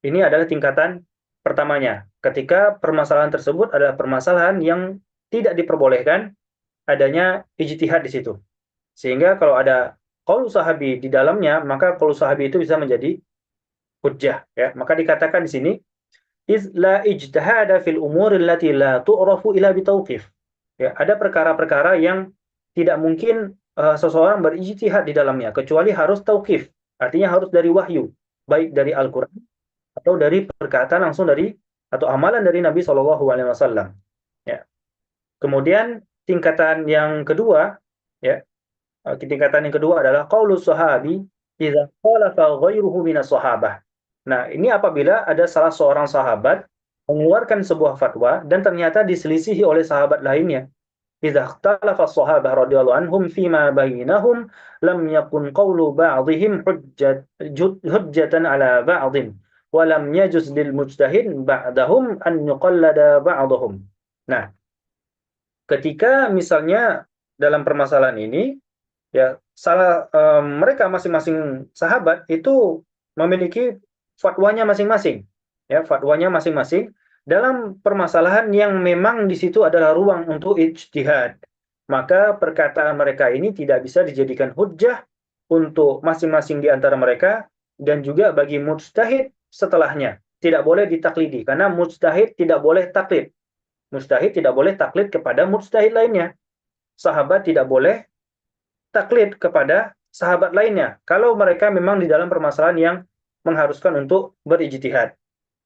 ini adalah tingkatan pertamanya. Ketika permasalahan tersebut adalah permasalahan yang tidak diperbolehkan adanya ijtihad di situ. Sehingga kalau ada qaul sahabi di dalamnya, maka qaul sahabi itu bisa menjadi hujjah, ya. Maka dikatakan di sini iz la ijtihada fil umuri allati la tu'rafu ila bitauqif. Ya, ada perkara-perkara yang tidak mungkin seseorang berijtihad di dalamnya kecuali harus tauqif. Artinya harus dari wahyu, baik dari Al-Qur'an atau dari perkataan langsung dari atau amalan dari Nabi Shallallahu alaihi wasallam. Ya. Kemudian tingkatan yang kedua, ya. Tingkatan yang kedua adalah qaulus sahabi idza khalafa ghairuhu minas sahabah. Nah, ini apabila ada salah seorang sahabat mengeluarkan sebuah fatwa dan ternyata diselisihi oleh sahabat lainnya. Idza ikhtalafa as-sahabah radhiyallahu anhum fima bainahum lam yakun qawlu ba'dihim hujjatan ala ba'dhin wa lam yajuz lil mujtahid ba'dahum an yuqallada ba'dahum. Nah, ketika misalnya dalam permasalahan ini, ya, mereka masing-masing sahabat itu memiliki fatwanya masing-masing, ya, fatwanya masing-masing dalam permasalahan yang memang di situ adalah ruang untuk ijtihad. Maka perkataan mereka ini tidak bisa dijadikan hujjah untuk masing-masing di antara mereka dan juga bagi mujtahid setelahnya. Tidak boleh ditaklidi karena mujtahid tidak boleh taklid. Mujtahid tidak boleh taklid kepada mujtahid lainnya. Sahabat tidak boleh taklid kepada sahabat lainnya kalau mereka memang di dalam permasalahan yang mengharuskan untuk berijtihad,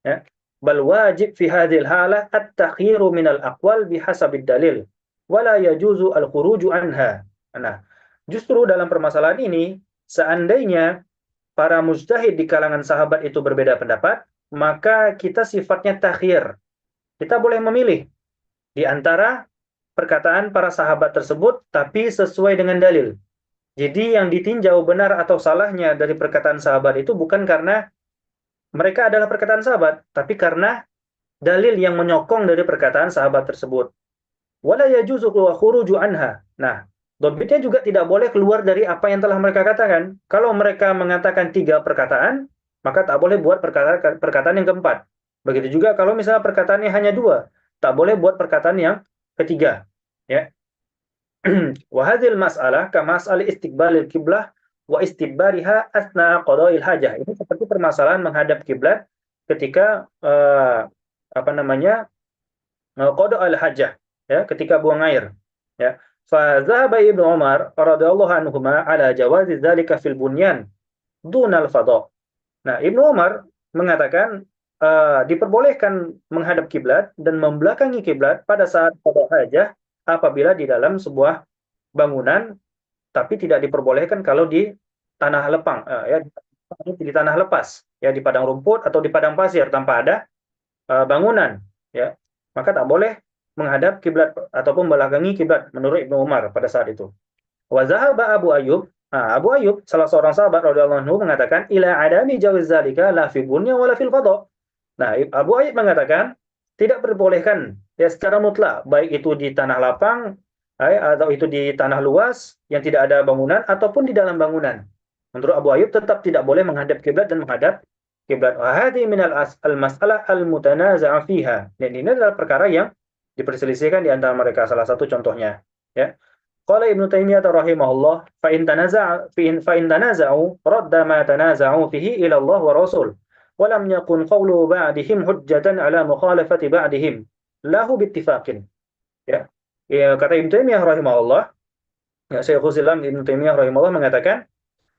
ya. Bal wajib fi hadhil halah at-takhiru min al-aqwal bihasabid dalil wala yajuzu al-khuruju anha. Nah, justru dalam permasalahan ini seandainya para mujtahid di kalangan sahabat itu berbeda pendapat, maka kita sifatnya takhir. Kita boleh memilih di antara perkataan para sahabat tersebut tapi sesuai dengan dalil. Jadi yang ditinjau benar atau salahnya dari perkataan sahabat itu bukan karena mereka adalah perkataan sahabat, tapi karena dalil yang menyokong dari perkataan sahabat tersebut. Wala yajuzu khuruju anha. Nah, dhabitnya juga tidak boleh keluar dari apa yang telah mereka katakan. Kalau mereka mengatakan 3 perkataan, maka tak boleh buat perkataan yang keempat. Begitu juga kalau misalnya perkataannya hanya 2, tak boleh buat perkataan yang ketiga, ya. Wa hadhil mas'alah ka mas'al istiqbalil qiblah wa istibariha asna qada'il hajah. Ini seperti permasalahan menghadap kiblat ketika qada'il hajah, ya, ketika buang air, ya. Fa dhahaba Ibnu Umar radhiyallahu anhuma ala jawazi dzalika fil bunyan dunal fadha. Nah, Ibnu Umar mengatakan diperbolehkan menghadap kiblat dan membelakangi kiblat pada saat qada' hajah apabila di dalam sebuah bangunan, tapi tidak diperbolehkan kalau di tanah lepang, ya, di tanah lepas, ya, di padang rumput atau di padang pasir tanpa ada bangunan, ya, maka tak boleh menghadap kiblat ataupun membelakangi kiblat menurut Ibnu Umar pada saat itu. Wa zahaba Abu Ayyub, Abu Ayyub salah seorang sahabat radhiyallahu anhu mengatakan ila adami jawiz zalika la fi bunya wala fil fadha. Nah, Abu Ayyub mengatakan tidak diperbolehkan, ya, secara mutlak, baik itu di tanah lapang atau itu di tanah luas yang tidak ada bangunan ataupun di dalam bangunan. Menurut Abu Ayyub tetap tidak boleh menghadap kiblat dan menghadap kiblat. Wa hadhi min al-mas'alah al-mutanaza'a fiha. Dan ini adalah perkara yang diperselisihkan di antara mereka. Salah satu contohnya, ya. Qala Ibnu Taimiyah rahimahullah, fa in tanaza'u radda ma tanaza'u fihi ila Allah wa Rasul. Wa lam yakun qawlu ba'dihim hujjatan ala mukhalafati ba'dihim lahu bittifaqin. Ya. Ya, kata Ibnu Taimiyah rahimahullah, ya, Syekhul Islam Ibnu Taimiyah rahimahullah mengatakan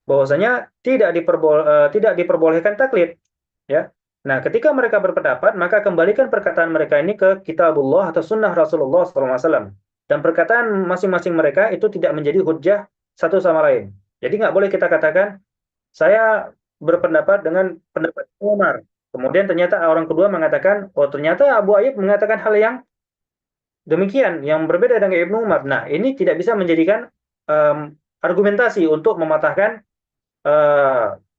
bahwasanya tidak diperbolehkan taklid, ya, Nah, ketika mereka berpendapat, maka kembalikan perkataan mereka ini ke kitabullah atau sunnah Rasulullah SAW. Dan perkataan masing-masing mereka itu tidak menjadi hujjah satu sama lain. Jadi nggak boleh kita katakan, saya berpendapat dengan pendapat Umar. Kemudian ternyata orang kedua mengatakan, oh ternyata Abu Ayyub mengatakan hal yang demikian, yang berbeda dengan Ibnu Umar. Nah, ini tidak bisa menjadikan argumentasi untuk mematahkan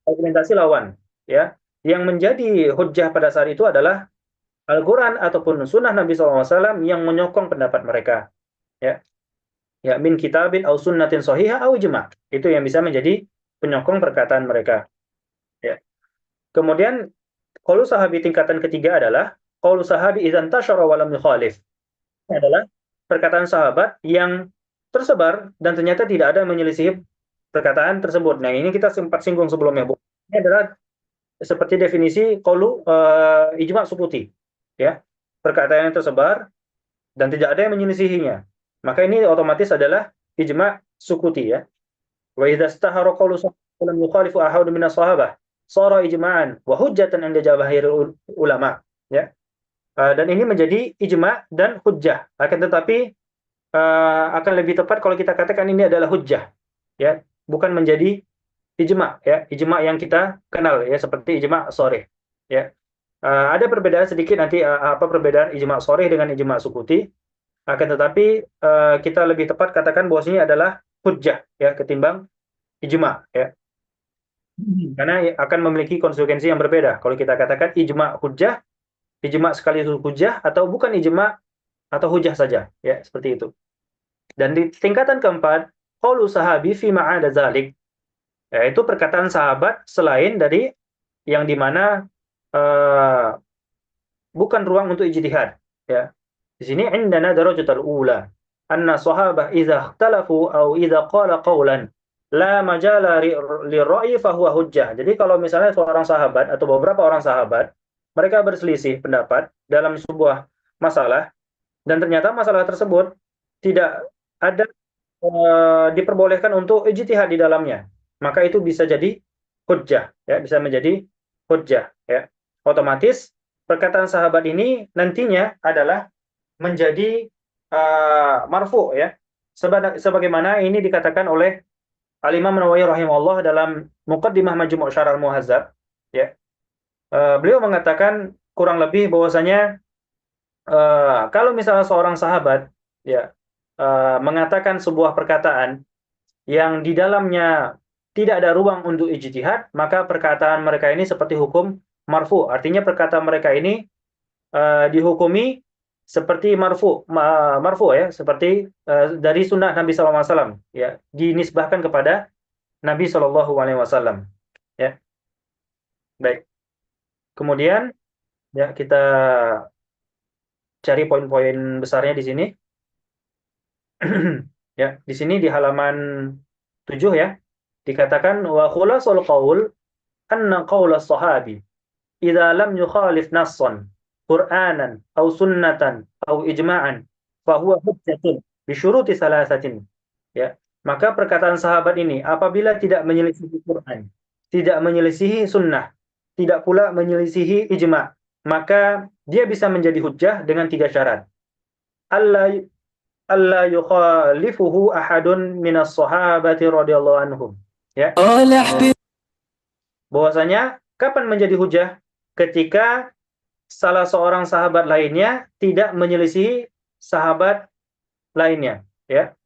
argumentasi lawan. Ya, yang menjadi hujjah pada saat itu adalah Al-Quran ataupun sunnah Nabi SAW yang menyokong pendapat mereka. Ya, ya min kitabin au sunnatin sahihah au ijma'. Itu yang bisa menjadi penyokong perkataan mereka. Ya. Kemudian qaulu sahabi tingkatan ketiga adalah qaulu sahabi idzan tashara wa lam yukhalif. Ini adalah perkataan sahabat yang tersebar dan ternyata tidak ada menyelisih perkataan tersebut. Nah, ini kita sempat singgung sebelumnya, Bu. Ini adalah seperti definisi qaulu ijma' sukuti. Ya. Perkataan yang tersebar dan tidak ada yang menyelisihinya. Maka ini otomatis adalah ijma' sukuti, ya. Wa idza istahara qaulu sahabat lam yukhalifu ahadun minas sahabah shara ijma'an wa hujjatan 'inda jamaahirul ulama, ya. Dan ini menjadi ijma' dan hujjah. Akan tetapi akan lebih tepat kalau kita katakan ini adalah hujjah, ya, bukan menjadi ijma', ya. Ijma' yang kita kenal, ya, seperti ijma' sharih, ya. Ada perbedaan sedikit nanti apa perbedaan ijma' sharih dengan ijma' sukuti. Akan tetapi kita lebih tepat katakan bahwasanya adalah hujjah, ya, ketimbang ijma', ya. Karena akan memiliki konsekuensi yang berbeda. Kalau kita katakan ijma' hujjah, ijma' sekaligus hujjah, atau bukan ijma' atau hujjah saja, ya, seperti itu. Dan di tingkatan keempat, qaulu sahabi fi ma'ada zalik, yaitu perkataan sahabat selain dari yang dimana bukan ruang untuk ijtihad, ya. Di sini indana darajatul ula anna sahabah idza ikhtalafu aw idza qala qawlan la majala lirra'yi fa huwa hujjah. Jadi kalau misalnya seorang sahabat atau beberapa orang sahabat mereka berselisih pendapat dalam sebuah masalah dan ternyata masalah tersebut tidak ada diperbolehkan untuk ijtihad di dalamnya, maka itu bisa jadi hujjah, ya, bisa menjadi hujjah, ya. Otomatis perkataan sahabat ini nantinya adalah menjadi marfu, ya. Sebagaimana ini dikatakan oleh Al-Imam Nawawi rahimahullah dalam Muqaddimah Majmu' Syarah Al-Muhazzab, ya. Beliau mengatakan kurang lebih bahwasanya kalau misalnya seorang sahabat, ya, mengatakan sebuah perkataan yang di dalamnya tidak ada ruang untuk ijtihad, maka perkataan mereka ini seperti hukum marfu. Artinya perkataan mereka ini dihukumi seperti marfu, ya, seperti dari sunnah Nabi SAW, ya, dinisbahkan kepada Nabi SAW, ya. Baik. Kemudian, ya, kita cari poin-poin besarnya di sini. Ya, di sini di halaman 7, ya, dikatakan wa khulasul qaul anna qaul as-sahabi idza lam yukhalif nassan Qur'anan atau sunnatan atau ijma'an fahuwa hujjatun bi syuruti salasatin, ya. Maka perkataan sahabat ini apabila tidak menyelisihi Quran, tidak menyelisihi sunnah, tidak pula menyelisihi ijma', maka dia bisa menjadi hujjah dengan 3 syarat. Allah yukhalifuhu ahadun minas sahabati radhiyallahu anhum, ya. Bahwasanya kapan menjadi hujjah? Ketika salah seorang sahabat lainnya tidak menyelisihi sahabat lainnya, ya.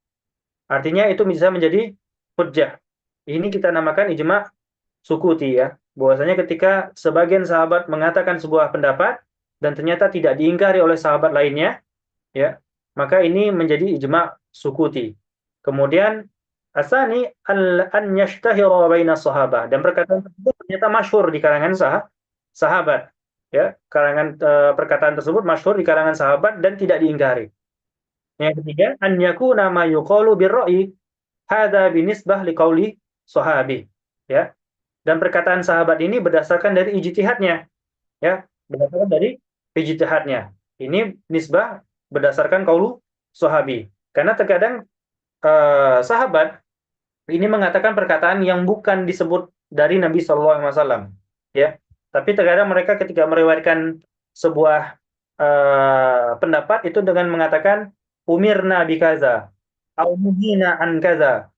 Artinya itu bisa menjadi hujjah. Ini kita namakan ijma' sukuti, ya. Bahwasanya ketika sebagian sahabat mengatakan sebuah pendapat dan ternyata tidak diingkari oleh sahabat lainnya, ya, maka ini menjadi ijma' sukuti. Kemudian asani an yashtahira bainas sahabah, dan perkataan tersebut ternyata masyhur di kalangan sahabat, ya. Perkataan tersebut masyhur di kalangan sahabat dan tidak diingkari. Yang ketiga, an yakuna ma yuqalu birra'i hadza binisbah liqauli sahabi, ya. Dan perkataan sahabat ini berdasarkan dari ijtihadnya, ya, berdasarkan dari ijtihadnya. Ini nisbah berdasarkan qaulu sahabi. Karena terkadang sahabat ini mengatakan perkataan yang bukan disebut dari Nabi SAW, ya. Tapi terkadang mereka ketika meriwayatkan sebuah pendapat itu dengan mengatakan umirna bi kaza, au nuhina an kaza,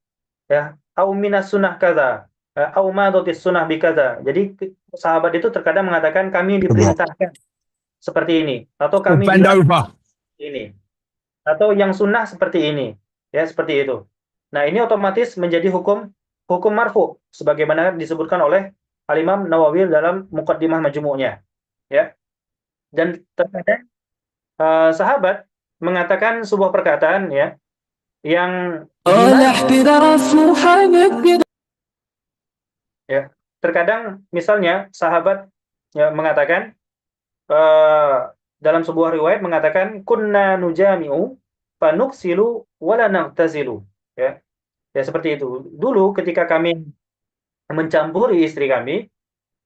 ya, au minas sunnah kaza, au madatis sunnah bi kaza. Jadi sahabat itu terkadang mengatakan kami diperintahkan seperti ini, atau kami dilarang ini, atau yang sunnah seperti ini, ya seperti itu. Nah ini otomatis menjadi hukum marfu, sebagaimana disebutkan oleh Al-Imam Nawawi dalam Muqaddimah Majmu'nya, ya. Dan terkadang sahabat mengatakan sebuah perkataan, ya, yang ya, terkadang misalnya sahabat, ya, mengatakan dalam sebuah riwayat mengatakan kunna nujami'u fanuksilu wala nagtazilu, ya. Ya seperti itu. Dulu ketika kami mencampuri istri kami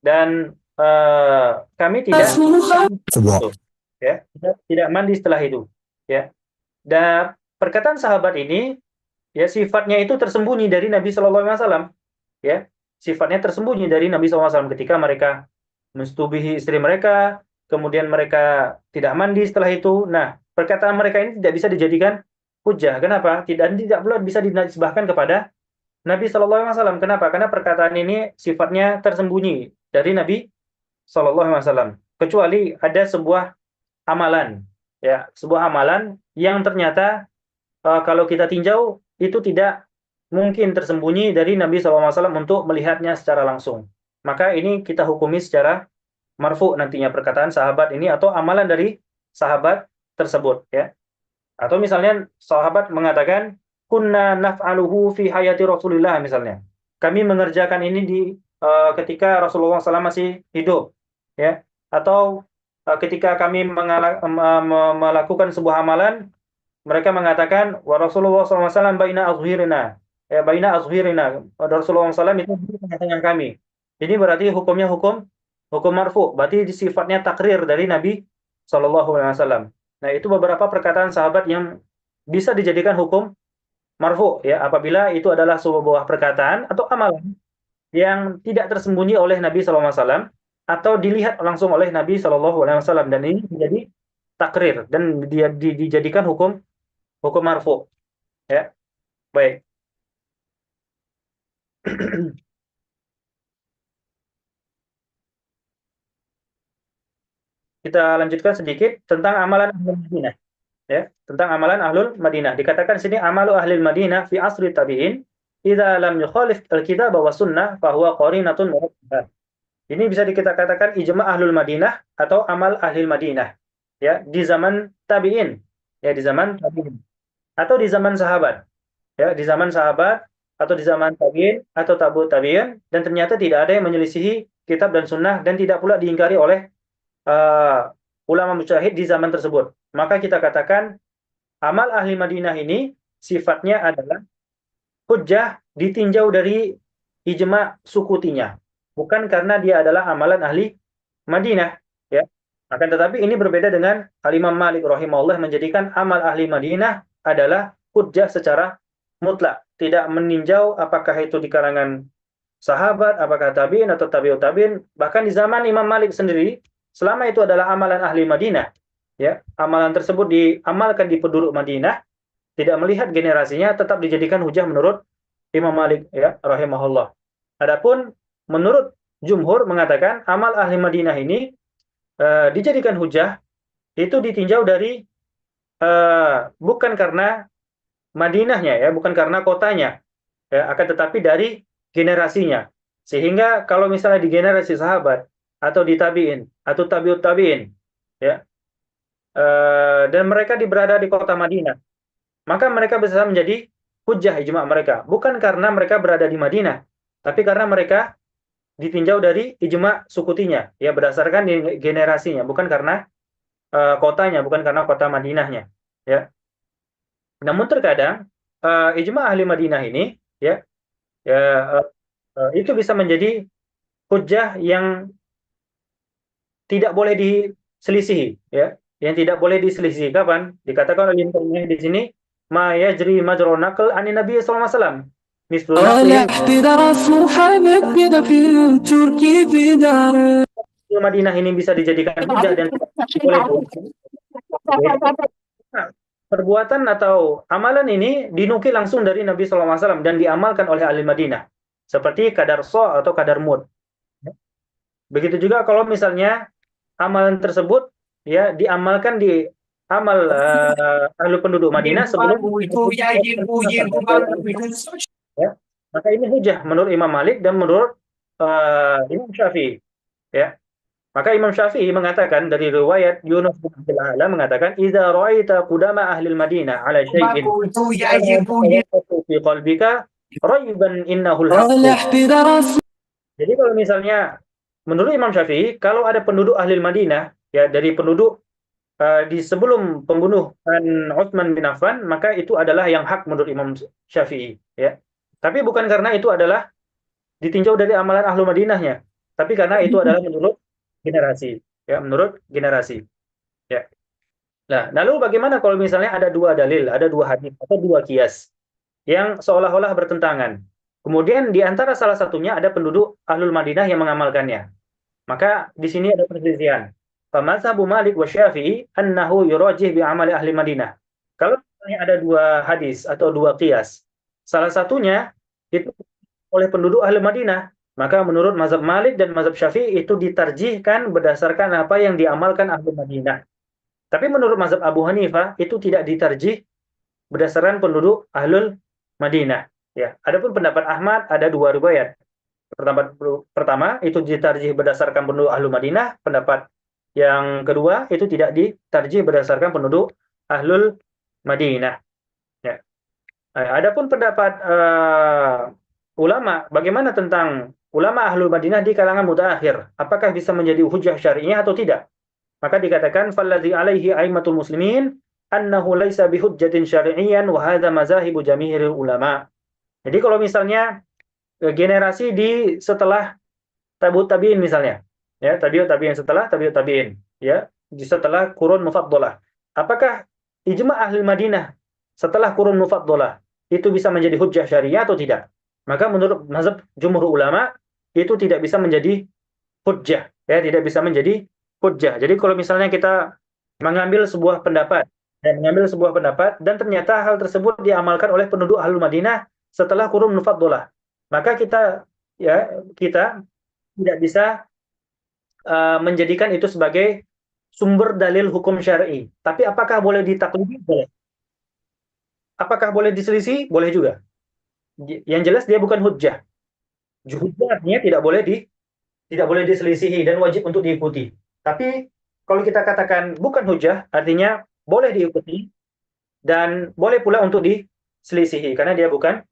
dan kami tidak ya, tidak mandi setelah itu, ya. Dan perkataan sahabat ini, ya, sifatnya itu tersembunyi dari Nabi Shallallahu Alaihi Wasallam, ya, sifatnya tersembunyi dari Nabi SAW ketika mereka mensetubuhi istri mereka, kemudian mereka tidak mandi setelah itu. Nah, perkataan mereka ini tidak bisa dijadikan hujah. Kenapa? Tidak pula bisa dinisbahkan kepada Nabi Shallallahu Alaihi Wasallam. Kenapa? Karena perkataan ini sifatnya tersembunyi dari Nabi Shallallahu Alaihi Wasallam. Kecuali ada sebuah amalan, ya, sebuah amalan yang ternyata kalau kita tinjau itu tidak mungkin tersembunyi dari Nabi SAW untuk melihatnya secara langsung. Maka ini kita hukumi secara marfu nantinya perkataan sahabat ini atau amalan dari sahabat tersebut, ya. Atau misalnya sahabat mengatakan kunna naf'aluhu fi hayati Rasulillah, misalnya. Kami mengerjakan ini di ketika Rasulullah SAW masih hidup, ya. Atau ketika kami melakukan sebuah amalan, mereka mengatakan wa Rasulullah SAW baina azhirina, ya, baina azhirina, Rasulullah SAW itu di tengah-tengah kami. Ini berarti hukumnya hukum marfu, berarti sifatnya takrir dari Nabi SAW. Nah, itu beberapa perkataan sahabat yang bisa dijadikan hukum marfu, ya, apabila itu adalah sebuah perkataan atau amalan yang tidak tersembunyi oleh Nabi SAW atau dilihat langsung oleh Nabi SAW, dan ini menjadi takrir dan dia dijadikan hukum marfu, ya. Baik. Kita lanjutkan sedikit tentang amalan Ahlul Madinah, ya, tentang amalan Ahlul Madinah. Dikatakan sini amalu Ahlul Madinah fi asri tabi'in idza lam yukhalif al-kitab wa sunnah fa huwa qarinatun mu'tabar. Ini bisa kita katakan ijma' Ahlul Madinah atau amal Ahlul Madinah, ya, di zaman tabi'in, ya, di zaman tabi'in atau di zaman sahabat, ya, di zaman sahabat atau di zaman tabi'in atau tabi'ut tabi'in, dan ternyata tidak ada yang menyelisihi kitab dan sunnah dan tidak pula diingkari oleh ulama mujtahid di zaman tersebut. Maka kita katakan amal ahli Madinah ini sifatnya adalah hujjah ditinjau dari ijma' sukutinya, bukan karena dia adalah amalan ahli Madinah, ya. Akan tetapi ini berbeda dengan Al-Imam Malik rahimahullah menjadikan amal ahli Madinah adalah hujjah secara mutlak, tidak meninjau apakah itu di kalangan sahabat, apakah tabi'in atau tabi'ut tabi'in. Bahkan di zaman Imam Malik sendiri, selama itu adalah amalan ahli Madinah, ya, amalan tersebut diamalkan di penduduk Madinah, tidak melihat generasinya, tetap dijadikan hujah menurut Imam Malik, ya, rahimahullah. Adapun menurut jumhur mengatakan amal ahli Madinah ini dijadikan hujah itu ditinjau dari bukan karena Madinahnya, ya, bukan karena kotanya, ya, akan tetapi dari generasinya. Sehingga kalau misalnya di generasi sahabat atau di tabi'in atau tabi'ut tabi'in, ya, dan mereka berada di kota Madinah, maka mereka bisa menjadi hujjah ijma' mereka, bukan karena mereka berada di Madinah, tapi karena mereka ditinjau dari ijma' sukutinya, ya, berdasarkan generasinya, bukan karena kotanya, bukan karena kota Madinahnya, ya. Namun terkadang ijma' ahli Madinah ini, ya, itu bisa menjadi hujjah yang tidak boleh diselisihi, ya, yang tidak boleh diselisihi. Kapan? Dikatakan oleh Ibnu di sini, ma yajri majra naql an Nabi sallallahu alaihi wasallam. Misalnya Madinah ini bisa dijadikan hujah dan boleh perbuatan atau amalan ini dinukil langsung dari Nabi SAW dan diamalkan oleh ahli Madinah seperti kadar so atau kadar mud. Begitu juga kalau misalnya amalan tersebut ya diamalkan di amal ahli penduduk Madinah sebelum ya, maka ini hujah menurut Imam Malik dan menurut Imam Syafi'i ya. Maka Imam Syafi'i mengatakan dari riwayat Yunus bin Abdul A'la mengatakan idza ra'aita qudama ahli al-Madinah ala syai'in fi qalbika rayban innahu al-haqq. Jadi kalau misalnya menurut Imam Syafi'i kalau ada penduduk ahli Madinah ya dari penduduk di sebelum pembunuhan Utsman bin Affan maka itu adalah yang hak menurut Imam Syafi'i ya. Tapi bukan karena itu adalah ditinjau dari amalan ahlu Madinahnya, tapi karena itu adalah menurut generasi ya, menurut generasi ya. Nah, lalu bagaimana kalau misalnya ada dua dalil, ada dua hadis atau dua kias yang seolah-olah bertentangan. Kemudian di antara salah satunya ada penduduk ahlul Madinah yang mengamalkannya. Maka di sini ada perselisihan. Famazhabu Malik wa Syafi'i annahu yurajih bi amali ahli Madinah. Kalau misalnya ada dua hadis atau dua qiyas, salah satunya itu oleh penduduk ahli Madinah, maka menurut mazhab Malik dan mazhab Syafi'i itu ditarjihkan berdasarkan apa yang diamalkan ahli Madinah. Tapi menurut mazhab Abu Hanifah itu tidak ditarjih berdasarkan penduduk ahlul Madinah. Ya, adapun pendapat Ahmad ada dua riwayat. Pertama itu ditarjih berdasarkan penduduk ahlul Madinah, pendapat yang kedua itu tidak ditarjih berdasarkan penduduk ahlul Madinah. Ya. Adapun pendapat ulama, bagaimana tentang ulama ahlul Madinah di kalangan mutaakhir? Apakah bisa menjadi hujjah syar'iyyah atau tidak? Maka dikatakan falladzi alaihi aimatul muslimin annahu laisa bihujjatin syar'iyyan wa hadza mazahibu jami'il ulama. Jadi kalau misalnya generasi di setelah tabi'ut tabi'in misalnya, ya, tabi'ut tabi'in setelah tabi'ut tabi'in, ya, setelah qurun mufaddalah. Apakah ijma' ahli Madinah setelah qurun mufaddalah itu bisa menjadi hujjah syariah atau tidak? Maka menurut mazhab jumhur ulama itu tidak bisa menjadi hujjah, ya, tidak bisa menjadi hujjah. Jadi kalau misalnya kita mengambil sebuah pendapat dan ternyata hal tersebut diamalkan oleh penduduk ahlul Madinah setelah qurun mufaddalah, maka kita tidak bisa menjadikan itu sebagai sumber dalil hukum syar'i. Tapi apakah boleh ditaklidi? Boleh. Apakah boleh diselisih? Boleh juga. Yang jelas dia bukan hujjah. Hujjah artinya tidak boleh diselisihi dan wajib untuk diikuti. Tapi kalau kita katakan bukan hujjah, artinya boleh diikuti dan boleh pula untuk diselisihi karena dia bukan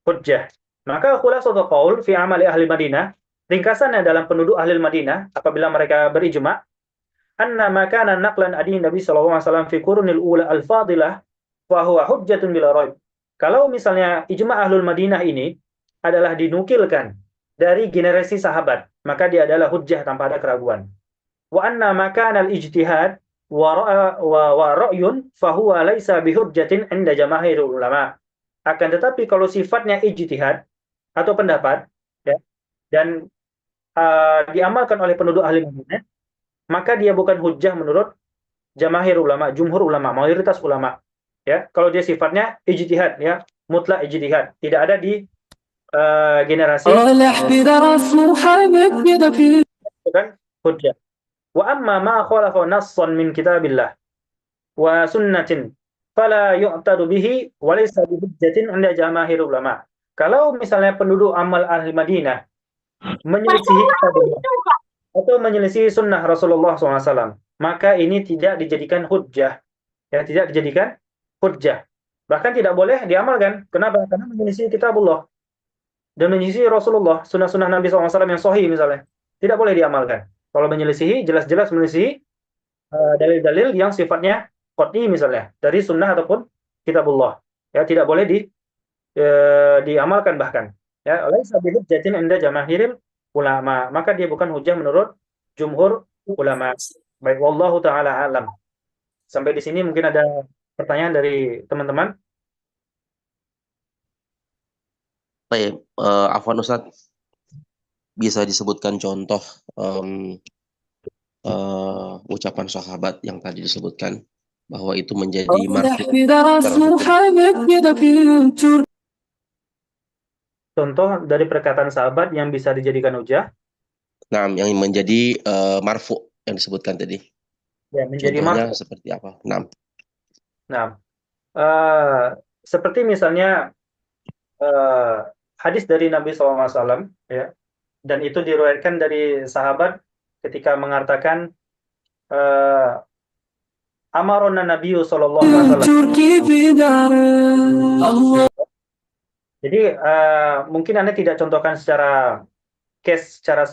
hujjah. Maka khulasatul qaul fi amali ahli Madinah, ringkasannya dalam penduduk ahli Madinah apabila mereka berijma' anna ma kana naqlan adi Nabi sallallahu alaihi wasallam fi qurunil ula al-fadilah fa huwa hujjatun bila raib. Kalau misalnya ijma' ahlul Madinah ini adalah dinukilkan dari generasi sahabat, maka dia adalah hujjah tanpa ada keraguan. Wa anna ma kana al-ijtihad wa ra'yun fa huwa laisa bihujjatin 'inda jamaahirul ulama. Akan tetapi kalau sifatnya ijtihad atau pendapat ya, dan diamalkan oleh penduduk ahli Madinah, maka dia bukan hujjah menurut jamaahir ulama, jumhur ulama, mayoritas ulama. Ya, kalau dia sifatnya ijtihad ya, mutlak ijtihad, tidak ada di generasi bukan hujjah. Wa amma ma khalafa nassan min kitabillah wa sunnatin fala yu'tadu bihi wa laysa bihujjatin 'inda jamaahir ulama. Kalau misalnya penduduk amal ahli Madinah menyelisihi kitabullah atau menyelisihi sunnah Rasulullah SAW, maka ini tidak dijadikan hujjah. Ya, tidak dijadikan hujjah. Bahkan tidak boleh diamalkan. Kenapa? Karena menyelisihi kitabullah dan menyelisihi Rasulullah, sunnah-sunnah Nabi SAW yang sahih misalnya. Tidak boleh diamalkan. Kalau menyelisihi, jelas-jelas menyelisihi dalil-dalil yang sifatnya qat'i misalnya, dari sunnah ataupun kitabullah. Ya, tidak boleh diamalkan bahkan. Ya, laisa bihujjatin 'inda jamaahiril ulama. Maka dia bukan hujjah menurut jumhur ulama. Baik, wallahu taala alam. Sampai di sini mungkin ada pertanyaan dari teman-teman. Afwan Ustadz, bisa disebutkan contoh ucapan sahabat yang tadi disebutkan bahwa itu menjadi marfu Contoh dari perkataan sahabat yang bisa dijadikan hujah, nah, yang menjadi marfu yang disebutkan tadi. ya menjadi Contohnya marfu. seperti apa? Nah, Nah, seperti misalnya hadis dari Nabi SAW, ya, dan itu diriwayatkan dari sahabat ketika mengatakan amarona Nabi sallallahu alaihi wasallam. Jadi mungkin Anda tidak contohkan secara case secara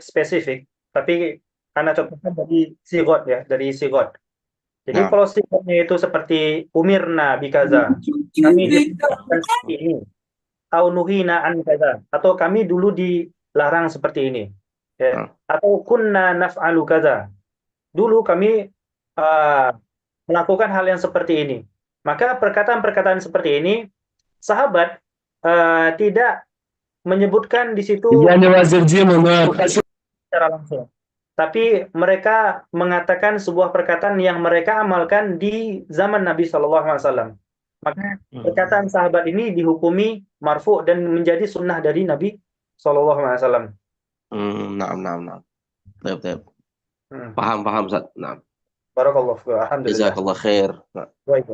spesifik, tapi Anda contohkan dari sigot, ya, dari sigot. Jadi nah, kalau sigotnya itu seperti umirna bikaza, kami diperintahkan seperti ini, au nuhina an kaza, atau kami dulu dilarang seperti ini, ya, atau kunna naf'alu kaza, dulu kami melakukan hal yang seperti ini. Maka perkataan-perkataan seperti ini, sahabat tidak menyebutkan di situ secara langsung, tapi mereka mengatakan sebuah perkataan yang mereka amalkan di zaman Nabi Shallallahu Alaihi Wasallam. Maka perkataan sahabat ini dihukumi marfu dan menjadi sunnah dari Nabi Shallallahu Alaihi Wasallam. nah. Baik. Paham, Ustaz. Nah. Barakallahu fiik. Alhamdulillah. Jazakallah khair. Nah. Baik.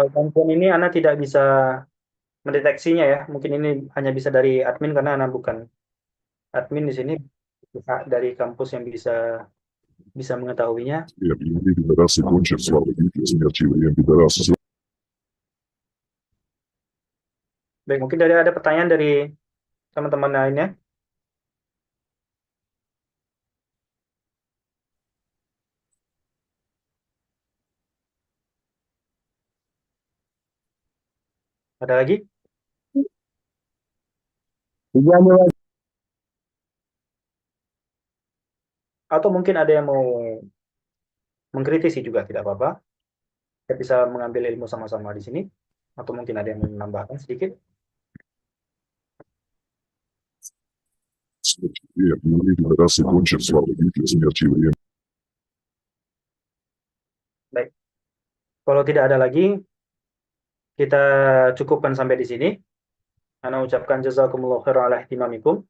Gangguan ini Ana tidak bisa mendeteksinya, ya. Mungkin ini hanya bisa dari admin karena Ana bukan admin di sini. Dari kampus yang bisa mengetahuinya. Я еврей, пидорасы, кончен, слава Гитлеру, смерть евреям, пидорасы. Baik, mungkin ada pertanyaan dari teman-teman lainnya. Ada lagi? Atau mungkin ada yang mau mengkritisi juga, tidak apa-apa. Kita bisa mengambil ilmu sama-sama di sini. Atau mungkin ada yang menambahkan sedikit. Я еврей, пидорасы, кончен, слава Гитлеру, смерть евреям. Baik. Kalau tidak ada lagi, kita cukupkan sampai di sini. Ana ucapkan jazakumullahu khairan ala ihtimamikum.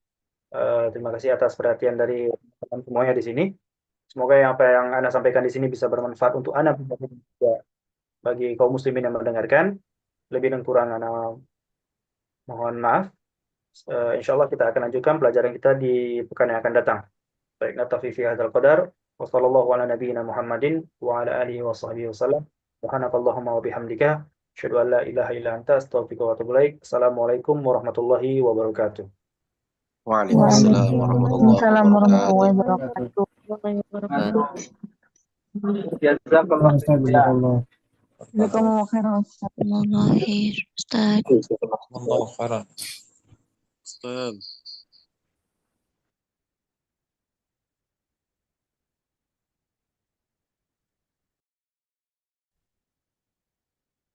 Terima kasih atas perhatian dari teman semuanya di sini. Semoga apa yang Ana sampaikan di sini bisa bermanfaat untuk Ana bagi kaum muslimin yang mendengarkan. Lebih dan kurang Ana mohon maaf. Insyaallah kita akan lanjutkan pelajaran kita di pekan yang akan datang. Baik, natafi fi hadzal qadar wa sallallahu ala nabiyyina Muhammadin wa ala alihi wa sahbihi wasallam. Subhanakallahumma wa bihamdika asyhadu an la ilaha illa anta astaghfiruka wa atubu ilaik. Assalamualaikum warahmatullahi wabarakatuh. Waalaikumsalam warahmatullahi wabarakatuh. Jazakallah. Jazakallahu khairan. Ustaz. Allah khairan. Ustaz.